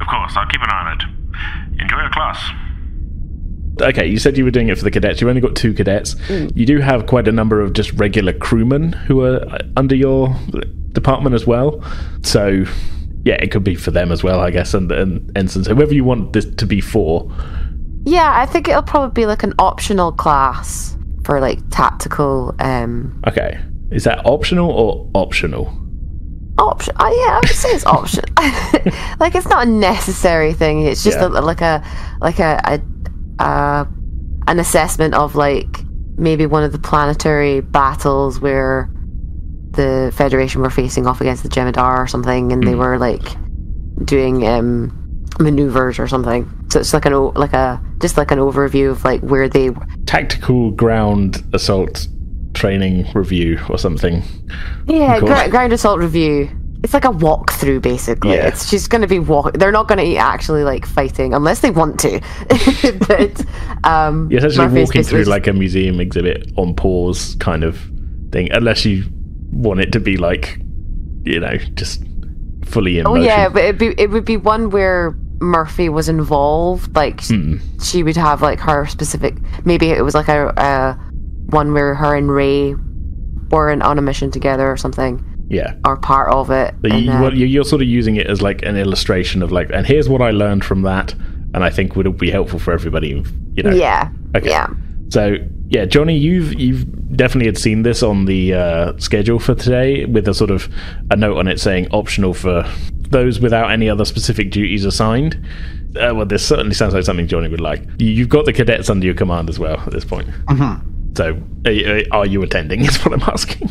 Of course, I'll keep an eye on it. Enjoy your class. Okay, you said you were doing it for the cadets. You've only got 2 cadets. You do have quite a number of just regular crewmen who are under your department as well. So, yeah, it could be for them as well, I guess, and ensigns, whoever you want this to be for. Yeah, I think it'll probably be like an optional class for like tactical. Okay, is that optional or optional? Yeah, I would say it's optional. Like, it's not a necessary thing. It's just an assessment of like maybe one of the planetary battles where the Federation were facing off against the Cmdr or something, and they were like doing maneuvers or something. So it's like an overview of like where they tactical ground assault training review or something. Yeah, ground assault review. It's like a walkthrough, basically. Yeah. It's just going to be they're not going to be actually like fighting unless they want to. But You're essentially Murphy's walking through basically like a museum exhibit on pause kind of thing, unless you want it to be like, just fully in motion. yeah, but it would be one where Murphy was involved. Like she would have like her specific. Maybe it was like a one where her and Ray were on a mission together or something. Yeah. Are part of it. So you're sort of using it as like an illustration of like, and here's what I learned from that, and I think would be helpful for everybody. Yeah. Okay. Yeah. So yeah, Johnny, you've definitely had seen this on the schedule for today with a sort of a note on it saying optional for those without any other specific duties assigned. Well, this certainly sounds like something Johnny would like. You've got the cadets under your command as well at this point. Mm-hmm. So are you attending? Is what I'm asking.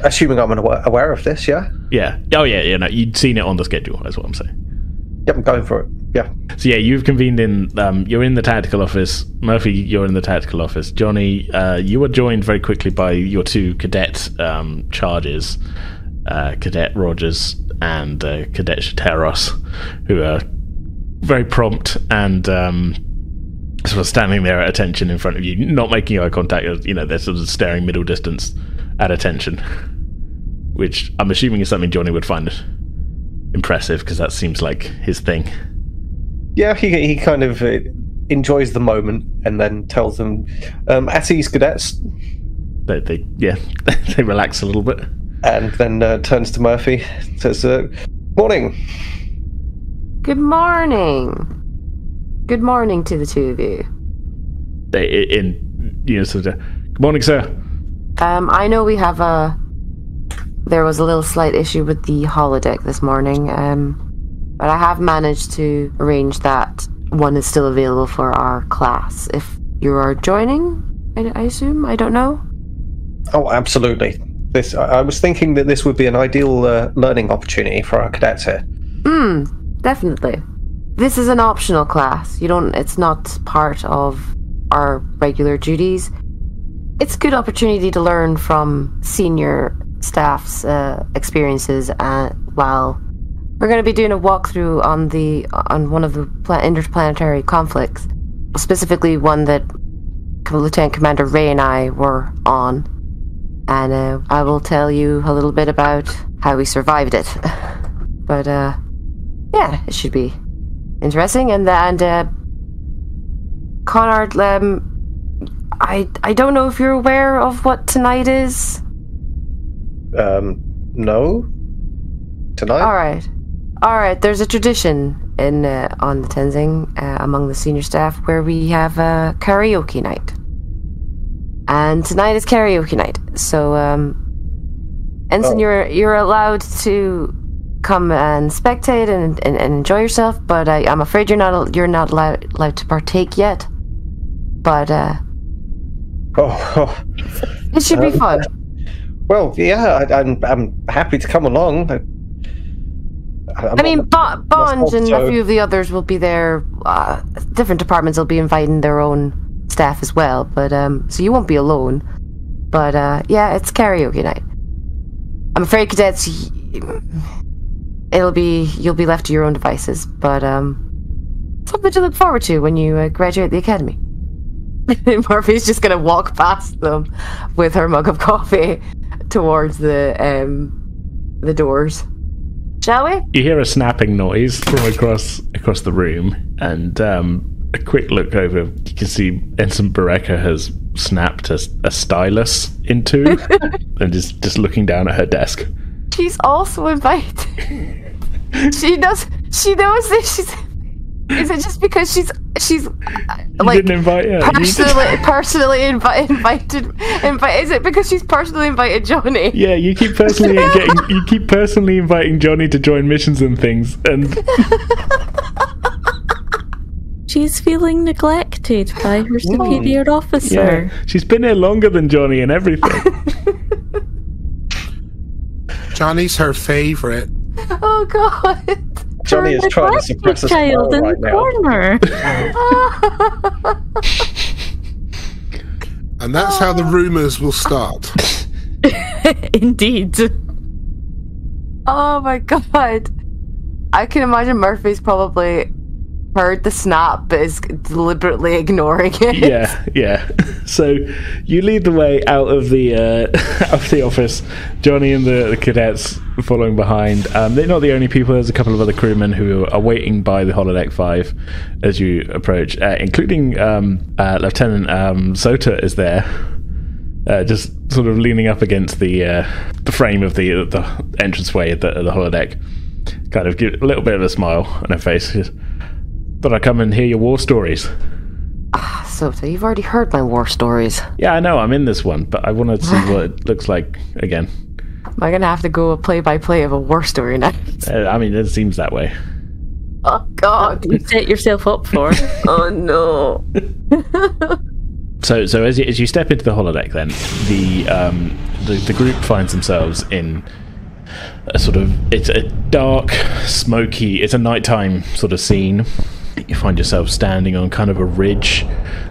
Assuming I'm aware of this, yeah? Yeah. Oh, yeah, no, you'd seen it on the schedule, is what I'm saying. Yep, I'm going for it, yeah. So, yeah, you've convened in, you're in the tactical office. Murphy, you're in the tactical office. Johnny, you were joined very quickly by your two cadet charges, Cadet Rogers and Cadet Shateros, who are very prompt and sort of standing there at attention in front of you, not making eye contact. They're sort of staring middle distance at attention, which I'm assuming is something Johnny would find impressive, because that seems like his thing. Yeah, he kind of enjoys the moment and then tells them, at ease, cadets. They relax a little bit. And then turns to Murphy, says, morning. Good morning. Good morning to the two of you. Sort of, good morning, sir. I know we have there was a little slight issue with the holodeck this morning, but I have managed to arrange that one is still available for our class. If you are joining, I assume? I don't know. Oh, absolutely. I was thinking that this would be an ideal learning opportunity for our cadets here. Definitely. This is an optional class. It's not part of our regular duties. It's a good opportunity to learn from senior staff's experiences while we're going to be doing a walkthrough on one of the interplanetary conflicts, specifically one that Lieutenant Commander Rai and I were on, and I will tell you a little bit about how we survived it. But yeah, it should be interesting. And Conought, I don't know if you're aware of what tonight is. No. Tonight? All right. There's a tradition on the Tenzing among the senior staff where we have a karaoke night, and tonight is karaoke night. So, Ensign, you're allowed to come and spectate and enjoy yourself, but I'm afraid you're not allowed to partake yet. But it should be fun. Well, yeah, I'm happy to come along. Bonge and a few of the others will be there. Different departments will be inviting their own staff as well, but so you won't be alone. But yeah, it's karaoke night. I'm afraid, cadets, you'll be left to your own devices, but something to look forward to when you graduate the academy. Murphy's just gonna walk past them with her mug of coffee towards the doors. Shall we? You hear a snapping noise from across the room, and a quick look over. You can see Ensign Bereka has snapped a stylus in two, and is just looking down at her desk. She's also invited. She knows this. Is it just because she's like didn't invite her? personally invited? Is it because she's personally invited Johnny? Yeah, you keep personally inviting Johnny to join missions and things, and she's feeling neglected by her superior officer. Yeah, she's been here longer than Johnny and everything. Johnny's her favourite. Oh God. Johnny is trying to suppress a child in the corner. And that's how the rumours will start. Indeed. Oh my god. I can imagine Murphy's probably heard the snap but is deliberately ignoring it. Yeah. So you lead the way out of the office. Johnny and the cadets following behind. They're not the only people. There's a couple of other crewmen who are waiting by the holodeck 5 as you approach, including Lieutenant Sota is there, just sort of leaning up against the frame of the entranceway at the holodeck. Kind of give a little bit of a smile on her face. Thought I'd come and hear your war stories. Sota, you've already heard my war stories. Yeah, I know, I'm in this one, but I want to see what it looks like again. Am I going to have to go play-by-play of a war story now? I mean, it seems that way. Oh, God. You set yourself up for. Oh, no. So as you step into the holodeck, then, the group finds themselves in a sort of... It's a dark, smoky... It's a nighttime sort of scene. You find yourself standing on kind of a ridge,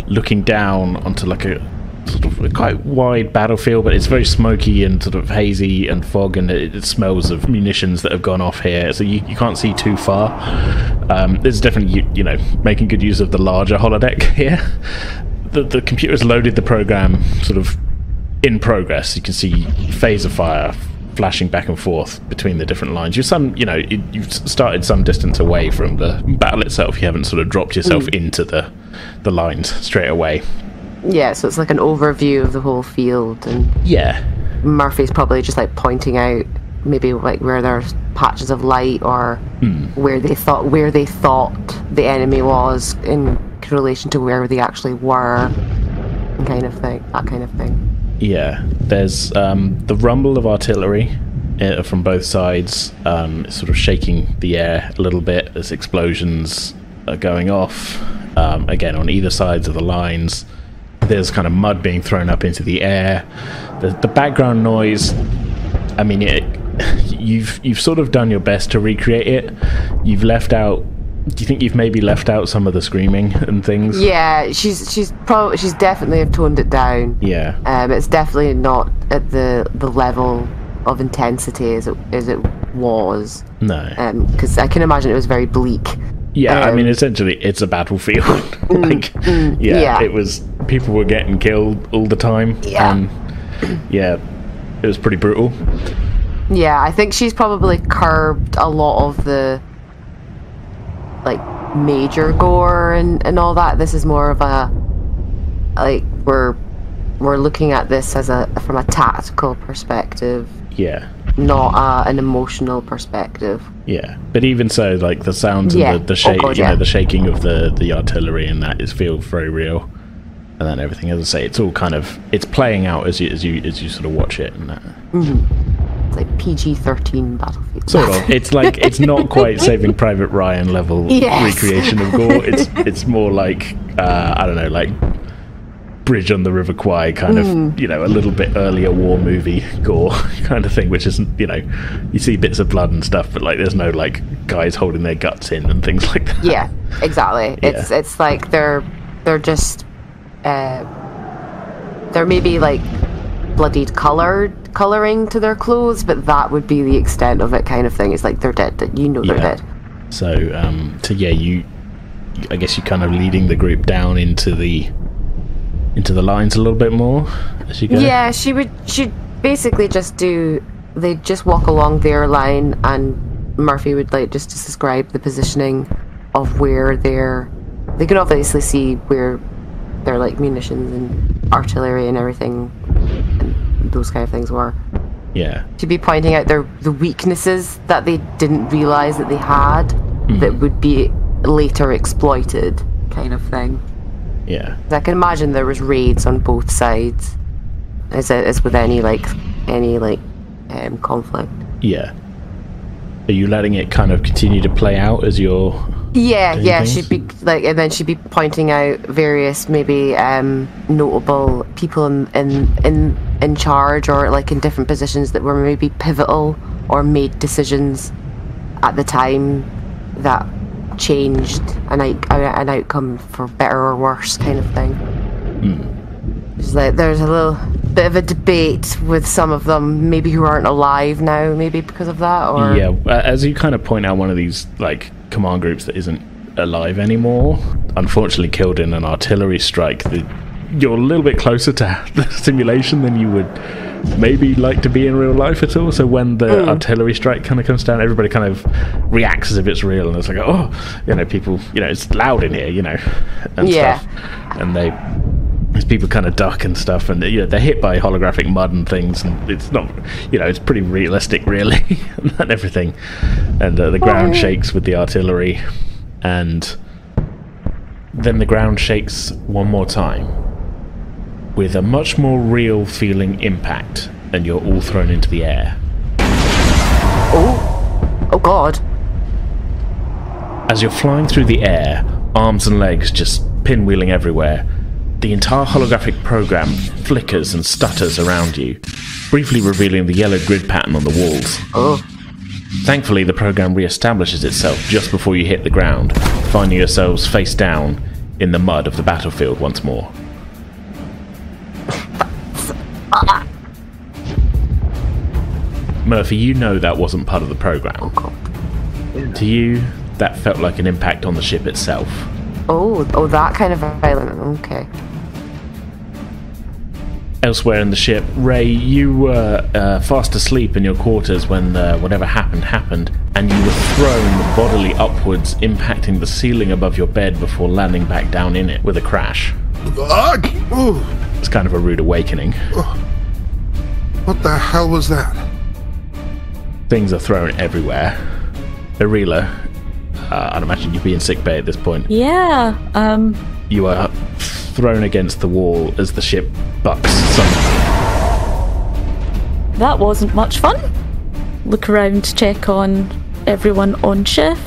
looking down onto like a sort of a quite wide battlefield, but it's very smoky and sort of hazy and fog, and it smells of munitions that have gone off here, so you can't see too far. This is definitely, you know, making good use of the larger holodeck here. The computer's loaded the program sort of in progress. You can see phaser fire flashing back and forth between the different lines. You've started some distance away from the battle itself. You haven't sort of dropped yourself into the lines straight away. Yeah, so it's like an overview of the whole field, and yeah, Murphy's probably just like pointing out maybe like where there's patches of light or where they thought the enemy was in relation to where they actually were, that kind of thing. Yeah, there's the rumble of artillery from both sides, sort of shaking the air a little bit as explosions are going off. Again, on either sides of the lines, there's kind of mud being thrown up into the air. The background noise, I mean, you've sort of done your best to recreate it. You've left out... Do you think you've maybe left out some of the screaming and things? Yeah, she's definitely have toned it down. Yeah. It's definitely not at the level of intensity as it was. No. Because I can imagine it was very bleak. Yeah, I mean, essentially, it's a battlefield. It was... People were getting killed all the time. Yeah. And, yeah, it was pretty brutal. Yeah, I think she's probably curbed a lot of the like major gore and all that. This is more of a like we're looking at this as from a tactical perspective. Yeah. Not an emotional perspective. Yeah, but even so, like the sounds and the shaking of the artillery and that feel very real, and then everything. As I say, it's all kind of playing out as you sort of watch it and that. Mm-hmm. It's like PG-13 Battlefield. Sort of. It's like it's not quite Saving Private Ryan level recreation of gore. It's more like I don't know, like Bridge on the River Kwai kind of, a little bit earlier war movie gore kind of thing, which isn't, you see bits of blood and stuff, but like there's no like guys holding their guts in and things like that. Yeah, exactly. Yeah. It's like they're just there may be like bloodied colouring to their clothes, but that would be the extent of it, kind of thing. It's like they're dead. They're dead. So I guess you're kind of leading the group down into the lines a little bit more as you go. Yeah, she'd basically they'd just walk along their line, and Murphy would like just describe the positioning of where they can obviously see where their like munitions and artillery and everything and those kind of things were. Yeah. She'd be pointing out the weaknesses that they didn't realise that they had that would be later exploited, kind of thing. Yeah. I can imagine there was raids on both sides, as with any conflict. Yeah. Are you letting it kind of continue to play out as you're? Yeah. She'd be like, and then she'd be pointing out various maybe notable people in charge or like in different positions that were maybe pivotal or made decisions at the time that changed an outcome for better or worse, kind of thing. It's like there's a little bit of a debate with some of them, maybe who aren't alive now, maybe because of that, or... Yeah, as you kind of point out, one of these, like, command groups that isn't alive anymore, unfortunately killed in an artillery strike. You're a little bit closer to the simulation than you would maybe like to be in real life at all, so when the artillery strike kind of comes down, everybody kind of reacts as if it's real, and it's like, oh, people, it's loud in here, and stuff, and there's people kind of duck and stuff, and they're hit by holographic mud and things, and it's not, it's pretty realistic, really, and everything, and the ground shakes with the artillery, and then the ground shakes one more time with a much more real feeling impact, and you're all thrown into the air. Oh God. As you're flying through the air, arms and legs just pinwheeling everywhere, the entire holographic program flickers and stutters around you, briefly revealing the yellow grid pattern on the walls. Oh. Thankfully, the program re-establishes itself just before you hit the ground, finding yourselves face down in the mud of the battlefield once more. Murphy, you know that wasn't part of the program. To you, that felt like an impact on the ship itself. Oh, that kind of violent. Okay. Elsewhere in the ship, Ray, you were fast asleep in your quarters when whatever happened, and you were thrown bodily upwards, impacting the ceiling above your bed before landing back down in it with a crash. It's kind of a rude awakening. What the hell was that? Things are thrown everywhere. Ireela, I'd imagine you'd be in sickbay at this point. Yeah, You are thrown against the wall as the ship bucks suddenly. That wasn't much fun. Look around to check on everyone on shift.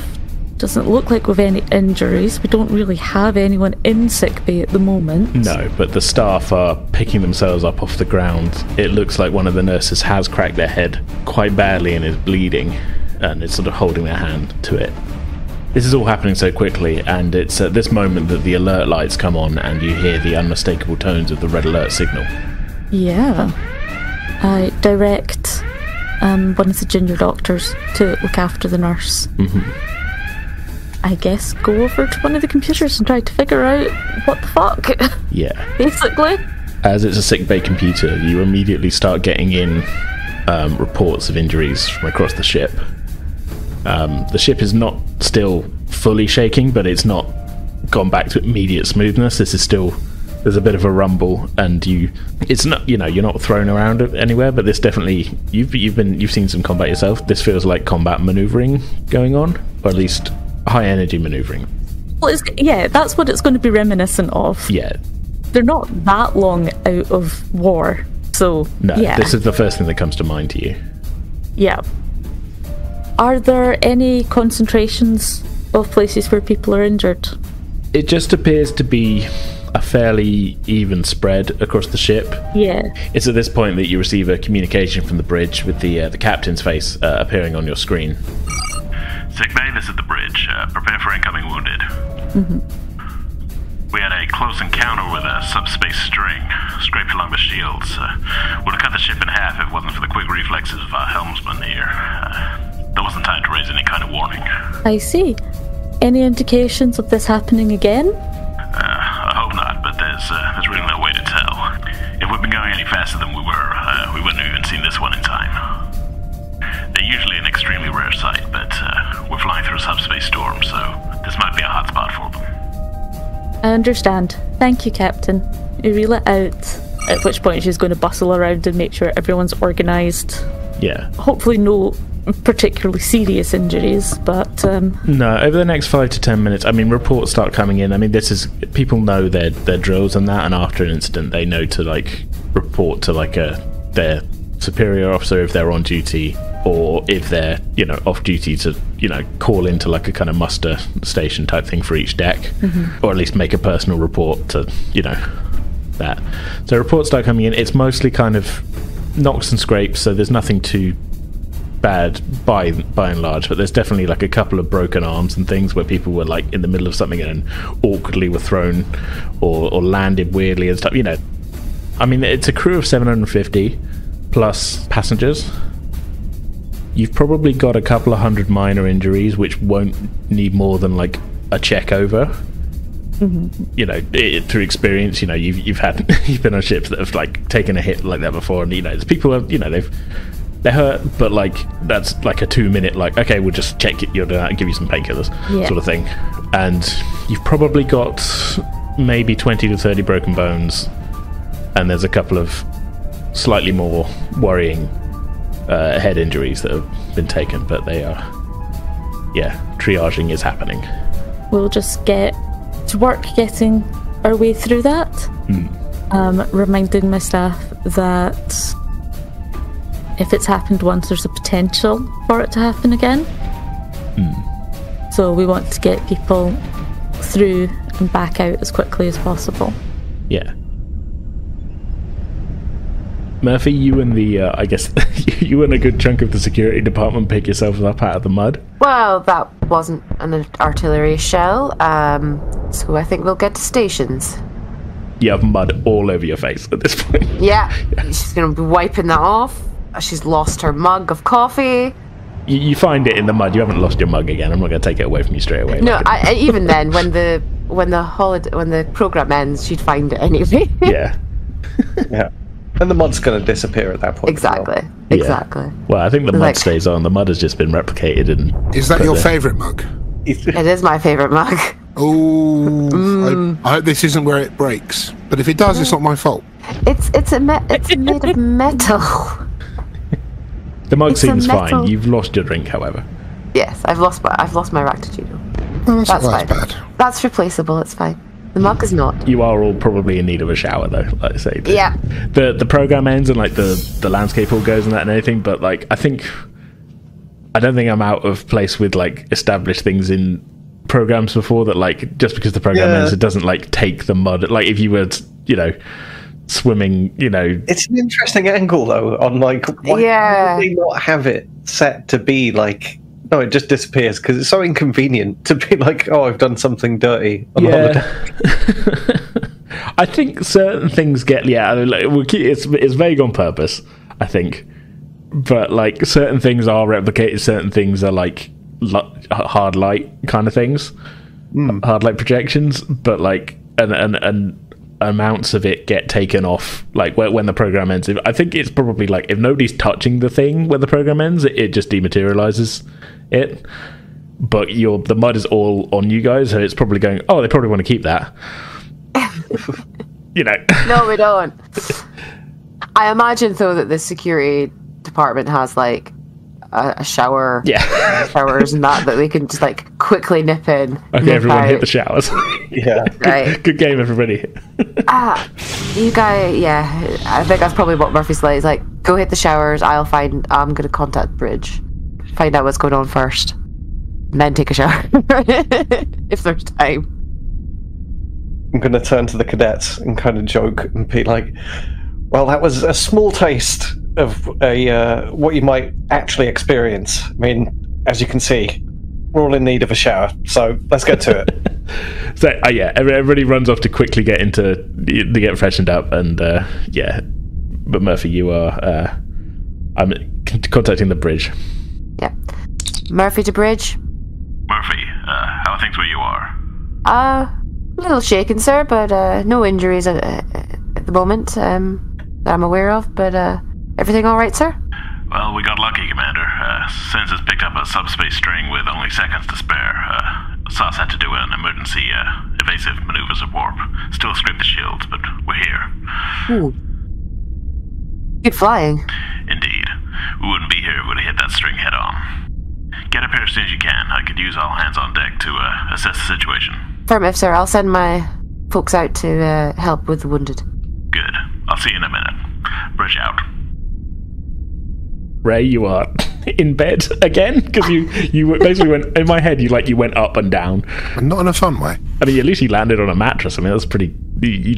Doesn't look like we've any injuries. We don't really have anyone in sickbay at the moment. No, but the staff are picking themselves up off the ground. It looks like one of the nurses has cracked their head quite badly and is bleeding, and is sort of holding their hand to it. This is all happening so quickly, and it's at this moment that the alert lights come on and you hear the unmistakable tones of the red alert signal. Yeah. I direct one of the junior doctors to look after the nurse. I guess go over to one of the computers and try to figure out what the fuck. Yeah. Basically. As it's a sickbay computer, you immediately start getting in reports of injuries from across the ship. The ship is not still fully shaking, but it's not gone back to immediate smoothness. This is still, there's a bit of a rumble, and it's not, you're not thrown around anywhere, but this definitely, you've seen some combat yourself. This feels like combat maneuvering going on, or at least high energy maneuvering. Well, that's what it's going to be reminiscent of. Yeah. They're not that long out of war, so no, yeah. This is the first thing that comes to mind to you. Yeah. Are there any concentrations of places where people are injured? It just appears to be a fairly even spread across the ship. Yeah. It's at this point that you receive a communication from the bridge with the captain's face appearing on your screen. Sickbay, this is the bridge. Prepare for incoming wounded. We had a close encounter with a subspace string, scraped along the shields. Would have cut the ship in half if it wasn't for the quick reflexes of our helmsman here. There wasn't time to raise any kind of warning. I see. Any indications of this happening again? I hope not, but there's really no way to tell. If we'd been going any faster than we were, we wouldn't have even seen this one in time. They're usually an extremely rare sight, but we're flying through a subspace storm, so this might be a hot spot for them. I understand. Thank you, Captain. Ireela out. At which point she's going to bustle around and make sure everyone's organised. Yeah. Hopefully no particularly serious injuries, but no, over the next 5 to 10 minutes, I mean, reports start coming in. I mean, this is, people know their drills and that, and after an incident they know to like report to like their superior officer if they're on duty, or if they're off duty, to call into like a kind of muster station type thing for each deck, or at least make a personal report to that. So reports start coming in. It's mostly kind of knocks and scrapes, so there's nothing too bad by and large, but there's definitely like a couple of broken arms and things where people were like in the middle of something and awkwardly were thrown or landed weirdly and stuff. I mean, it's a crew of 750 plus passengers. You've probably got a couple of hundred minor injuries, which won't need more than like a check over. You know, through experience, you know, you've been on ships that have like taken a hit like that before, and you know, people are, you know, they're hurt, but like that's like a 2-minute, like, okay, we'll just check your doing that and give you some painkillers, sort of thing. And you've probably got maybe 20 to 30 broken bones, and there's a couple of slightly more worrying head injuries that have been taken, but they are, triaging is happening. We'll just get to work getting our way through that. Reminding my staff that if it's happened once, there's a potential for it to happen again. So we want to get people through and back out as quickly as possible. Yeah. Murphy, you and the, I guess, you and a good chunk of the security department pick yourselves up out of the mud. Well, that wasn't an artillery shell, so I think we'll get to stations. You have mud all over your face at this point. Yeah. She's going to be wiping that off. She's lost her mug of coffee. You find it in the mud. You haven't lost your mug again. I'm not going to take it away from you straight away. No, even then, when the program ends, she'd find it anyway. Yeah. Yeah. And the mud's going to disappear at that point. Exactly. Well. Exactly. Yeah. Well, I think the mud stays on. The mud has just been replicated. And is that your favourite mug? It is my favourite mug. Oh, I hope this isn't where it breaks. But if it does, it's not my fault. It's made of metal. The mug seems fine. You've lost your drink, however. Yes, I've lost my Ractitudo. Oh, that's fine. Bad. That's replaceable. It's fine. The mug is not. You are all probably in need of a shower, though. Like I say, the program ends and like the landscape all goes and that and everything. But like, I don't think I'm out of place with like established things in programs before that. Like, just because the program ends, it doesn't like take the mud. Like, if you were, swimming, it's an interesting angle though. On like, why would they not have it set to be like? No, it just disappears because it's so inconvenient to be like, oh, I've done something dirty on the holodeck. I think certain things get, it's vague on purpose, I think. But, like, certain things are replicated, certain things are, like, hard light kind of things. Hard light projections, but, like, and amounts of it get taken off, like, when the program ends. I think it's probably, like, if nobody's touching the thing when the program ends, it just dematerializes it, but the mud is all on you guys, so it's probably going, oh, they probably want to keep that. No, we don't. I imagine though that the security department has like a shower, showers and that they can just like quickly nip in. Okay, everyone hit the showers. Right. Good game, everybody. You guys, I think that's probably what Murphy's like. He's like, go hit the showers. I'm going to contact Bridge, find out what's going on first, and then take a shower if there's time. I'm going to turn to the cadets and kind of joke and be like, well, that was a small taste of what you might actually experience. I mean, as you can see, we're all in need of a shower, so let's get to it. So, everybody runs off to quickly get freshened up, and but Murphy, you are, I'm contacting the Bridge. Yeah. Murphy to Bridge. Murphy, how are things where you are? A little shaken, sir, but no injuries at the moment that I'm aware of, but everything all right, sir? Well, we got lucky, Commander. Sensors picked up a subspace string with only seconds to spare. SAS had to do an emergency evasive maneuvers of warp. Still scraped the shields, but we're here. Ooh. Good flying. Indeed. We wouldn't be here if we'd have hit that string head on. Get up here as soon as you can. I could use all hands on deck to assess the situation. Affirmative, sir. I'll send my folks out to help with the wounded. Good. I'll see you in a minute. Bridge out. Ray, you are in bed again? Because you basically went, in my head, you went up and down. Not in a fun way. I mean, at least you landed on a mattress. I mean, that's pretty... you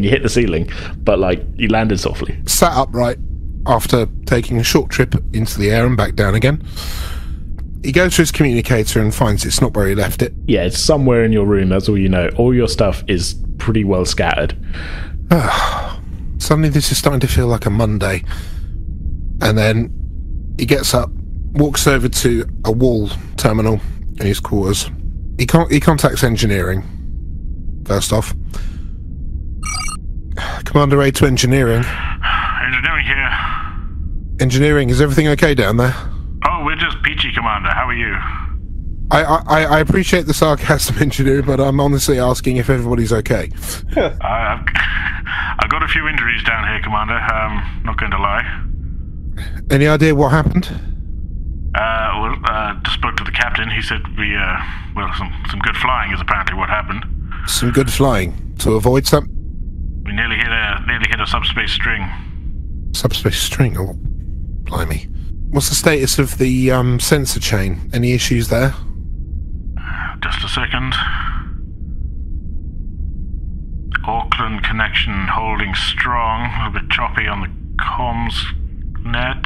hit the ceiling, but, you landed softly. Sat upright after taking a short trip into the air and back down again. He goes to his communicator and finds it's not where he left it. Yeah, it's somewhere in your room, that's all you know. All your stuff is pretty well scattered. So Suddenly this is starting to feel like a Monday. And then he gets up, walks over to a wall terminal in his quarters. He contacts engineering, first off. Commander Rai to engineering. Engineering here. Engineering, is everything okay down there? Oh, we're just peachy, Commander. How are you? I appreciate the sarcasm, engineer, but I'm honestly asking if everybody's okay. I've got a few injuries down here, Commander. Not going to lie. Any idea what happened? Just spoke to the captain. He said some good flying is apparently what happened. Some good flying to avoid some. We nearly hit a subspace string. Subspace string? Oh, blimey! What's the status of the sensor chain? Any issues there? Just a second. Auckland connection holding strong. A little bit choppy on the comms net.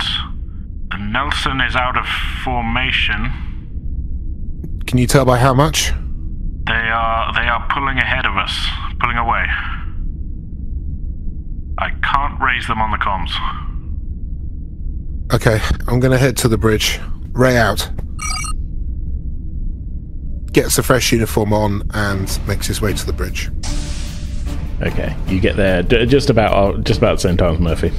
The Nelson is out of formation. Can you tell by how much? They are pulling ahead of us, pulling away. I can't raise them on the comms. Okay, I'm gonna head to the bridge. Ray out. Gets a fresh uniform on and makes his way to the bridge. Okay, you get there just about the same time as Murphy.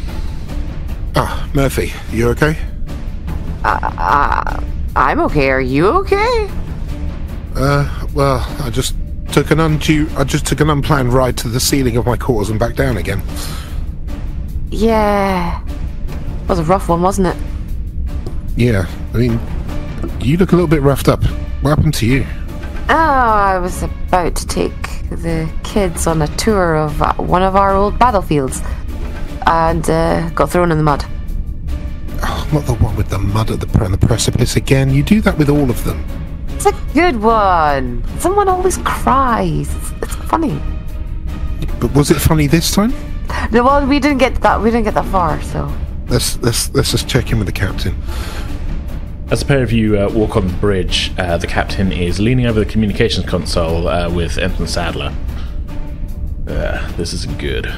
Ah, Murphy, you okay? I'm okay. Are you okay? Well, I just took an unplanned ride to the ceiling of my quarters and back down again. Yeah. It was a rough one, wasn't it? Yeah, I mean, you look a little bit roughed up. What happened to you? Oh, I was about to take the kids on a tour of one of our old battlefields and got thrown in the mud. Oh, not the one with the mud on the precipice again. You do that with all of them. It's a good one. Someone always cries. It's funny. But was it funny this time? No, well, we didn't get that far, so. Let's just check in with the captain. As a pair of you walk on the bridge, the captain is leaning over the communications console with Ensign Sadler. This isn't good.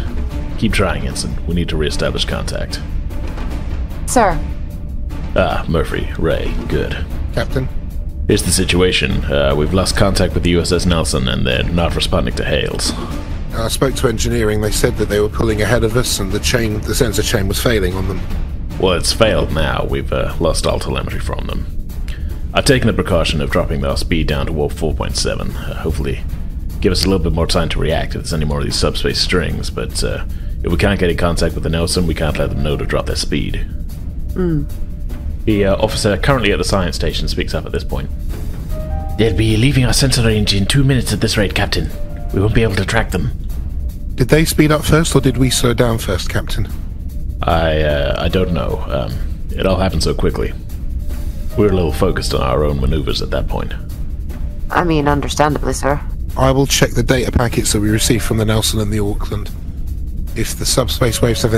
Keep trying, Ensign. We need to re-establish contact. Sir. Murphy, Ray, good. Captain? Here's the situation. We've lost contact with the USS Nelson, and they're not responding to hails. I spoke to engineering. They said that they were pulling ahead of us and the sensor chain was failing on them. Well, it's failed now. We've lost all telemetry from them. I've taken the precaution of dropping our speed down to warp 4.7. Hopefully give us a little bit more time to react if there's any more of these subspace strings, but if we can't get in contact with the Nelson, we can't let them know to drop their speed. The officer currently at the science station speaks up at this point. They'll be leaving our sensor range in 2 minutes at this rate, Captain. We won't be able to track them. Did they speed up first, or did we slow down first, Captain? I don't know. It all happened so quickly. We were a little focused on our own maneuvers at that point. I mean, understandably, sir. I will check the data packets that we received from the Nelson and the Auckland. If the subspace waves had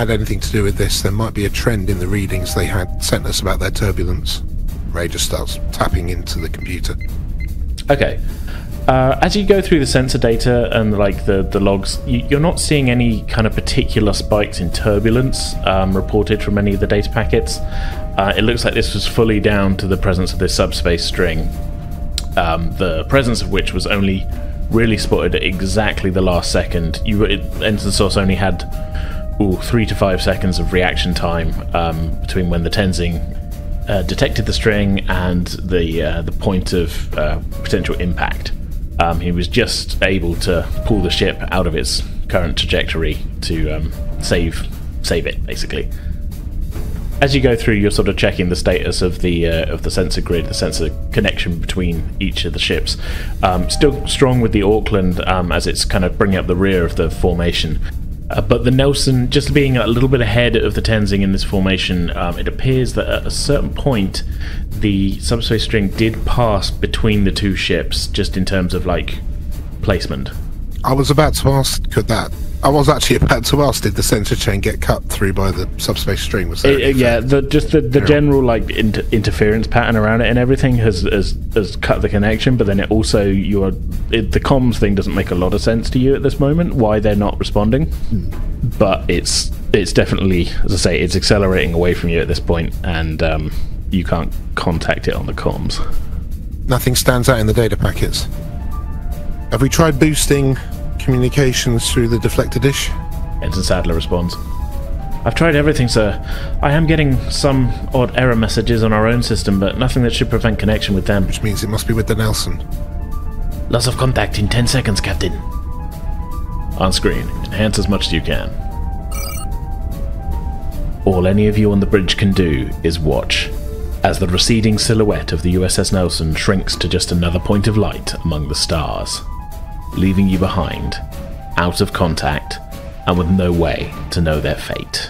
anything to do with this, there might be a trend in the readings they had sent us about their turbulence. Ray just starts tapping into the computer. Okay. As you go through the sensor data and the logs, you're not seeing any kind of particular spikes in turbulence reported from any of the data packets. It looks like this was fully down to the presence of this subspace string, the presence of which was only really spotted at exactly the last second. Ensign Source only had 3 to 5 seconds of reaction time between when the Tenzing detected the string and the point of potential impact. He was just able to pull the ship out of its current trajectory to save it, basically. As you go through, you're sort of checking the status of the sensor grid, the sensor connection between each of the ships. Still strong with the Auckland as it's kind of bringing up the rear of the formation. But the Nelson, just being a little bit ahead of the Tenzing in this formation, it appears that at a certain point the subspace string did pass between the two ships, just in terms of placement. I was about to ask that. I was actually about to ask, did the sensor chain get cut through by the subspace stream? Was there the general like interference pattern around it and everything has cut the connection, but then it also the comms thing doesn't make a lot of sense to you at this moment, why they're not responding. But it's definitely, as I say, it's accelerating away from you at this point, and you can't contact it on the comms. Nothing stands out in the data packets. Have we tried boosting communications through the deflector dish? Ensign Sadler responds. I've tried everything, sir. I am getting some odd error messages on our own system, but nothing that should prevent connection with them. Which means it must be with the Nelson. Loss of contact in 10 seconds, Captain. On screen. Enhance as much as you can. All any of you on the bridge can do is watch as the receding silhouette of the USS Nelson shrinks to just another point of light among the stars, leaving you behind, out of contact, and with no way to know their fate.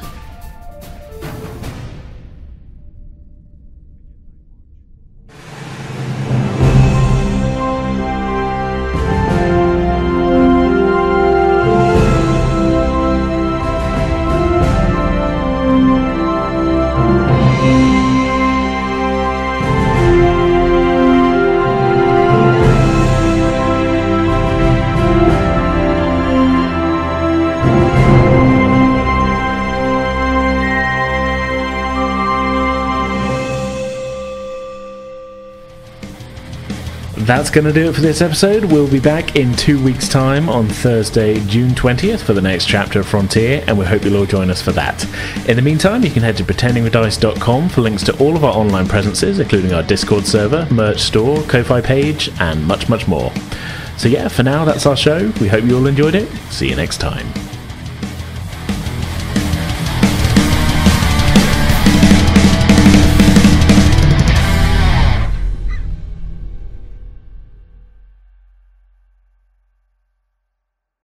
That's going to do it for this episode. We'll be back in 2 weeks' time on Thursday, June 20th for the next chapter of Frontier, and we hope you'll all join us for that. In the meantime, you can head to pretendingwithdice.com for links to all of our online presences, including our Discord server, merch store, Ko-Fi page, and much, much more. So yeah, for now, that's our show. We hope you all enjoyed it. See you next time.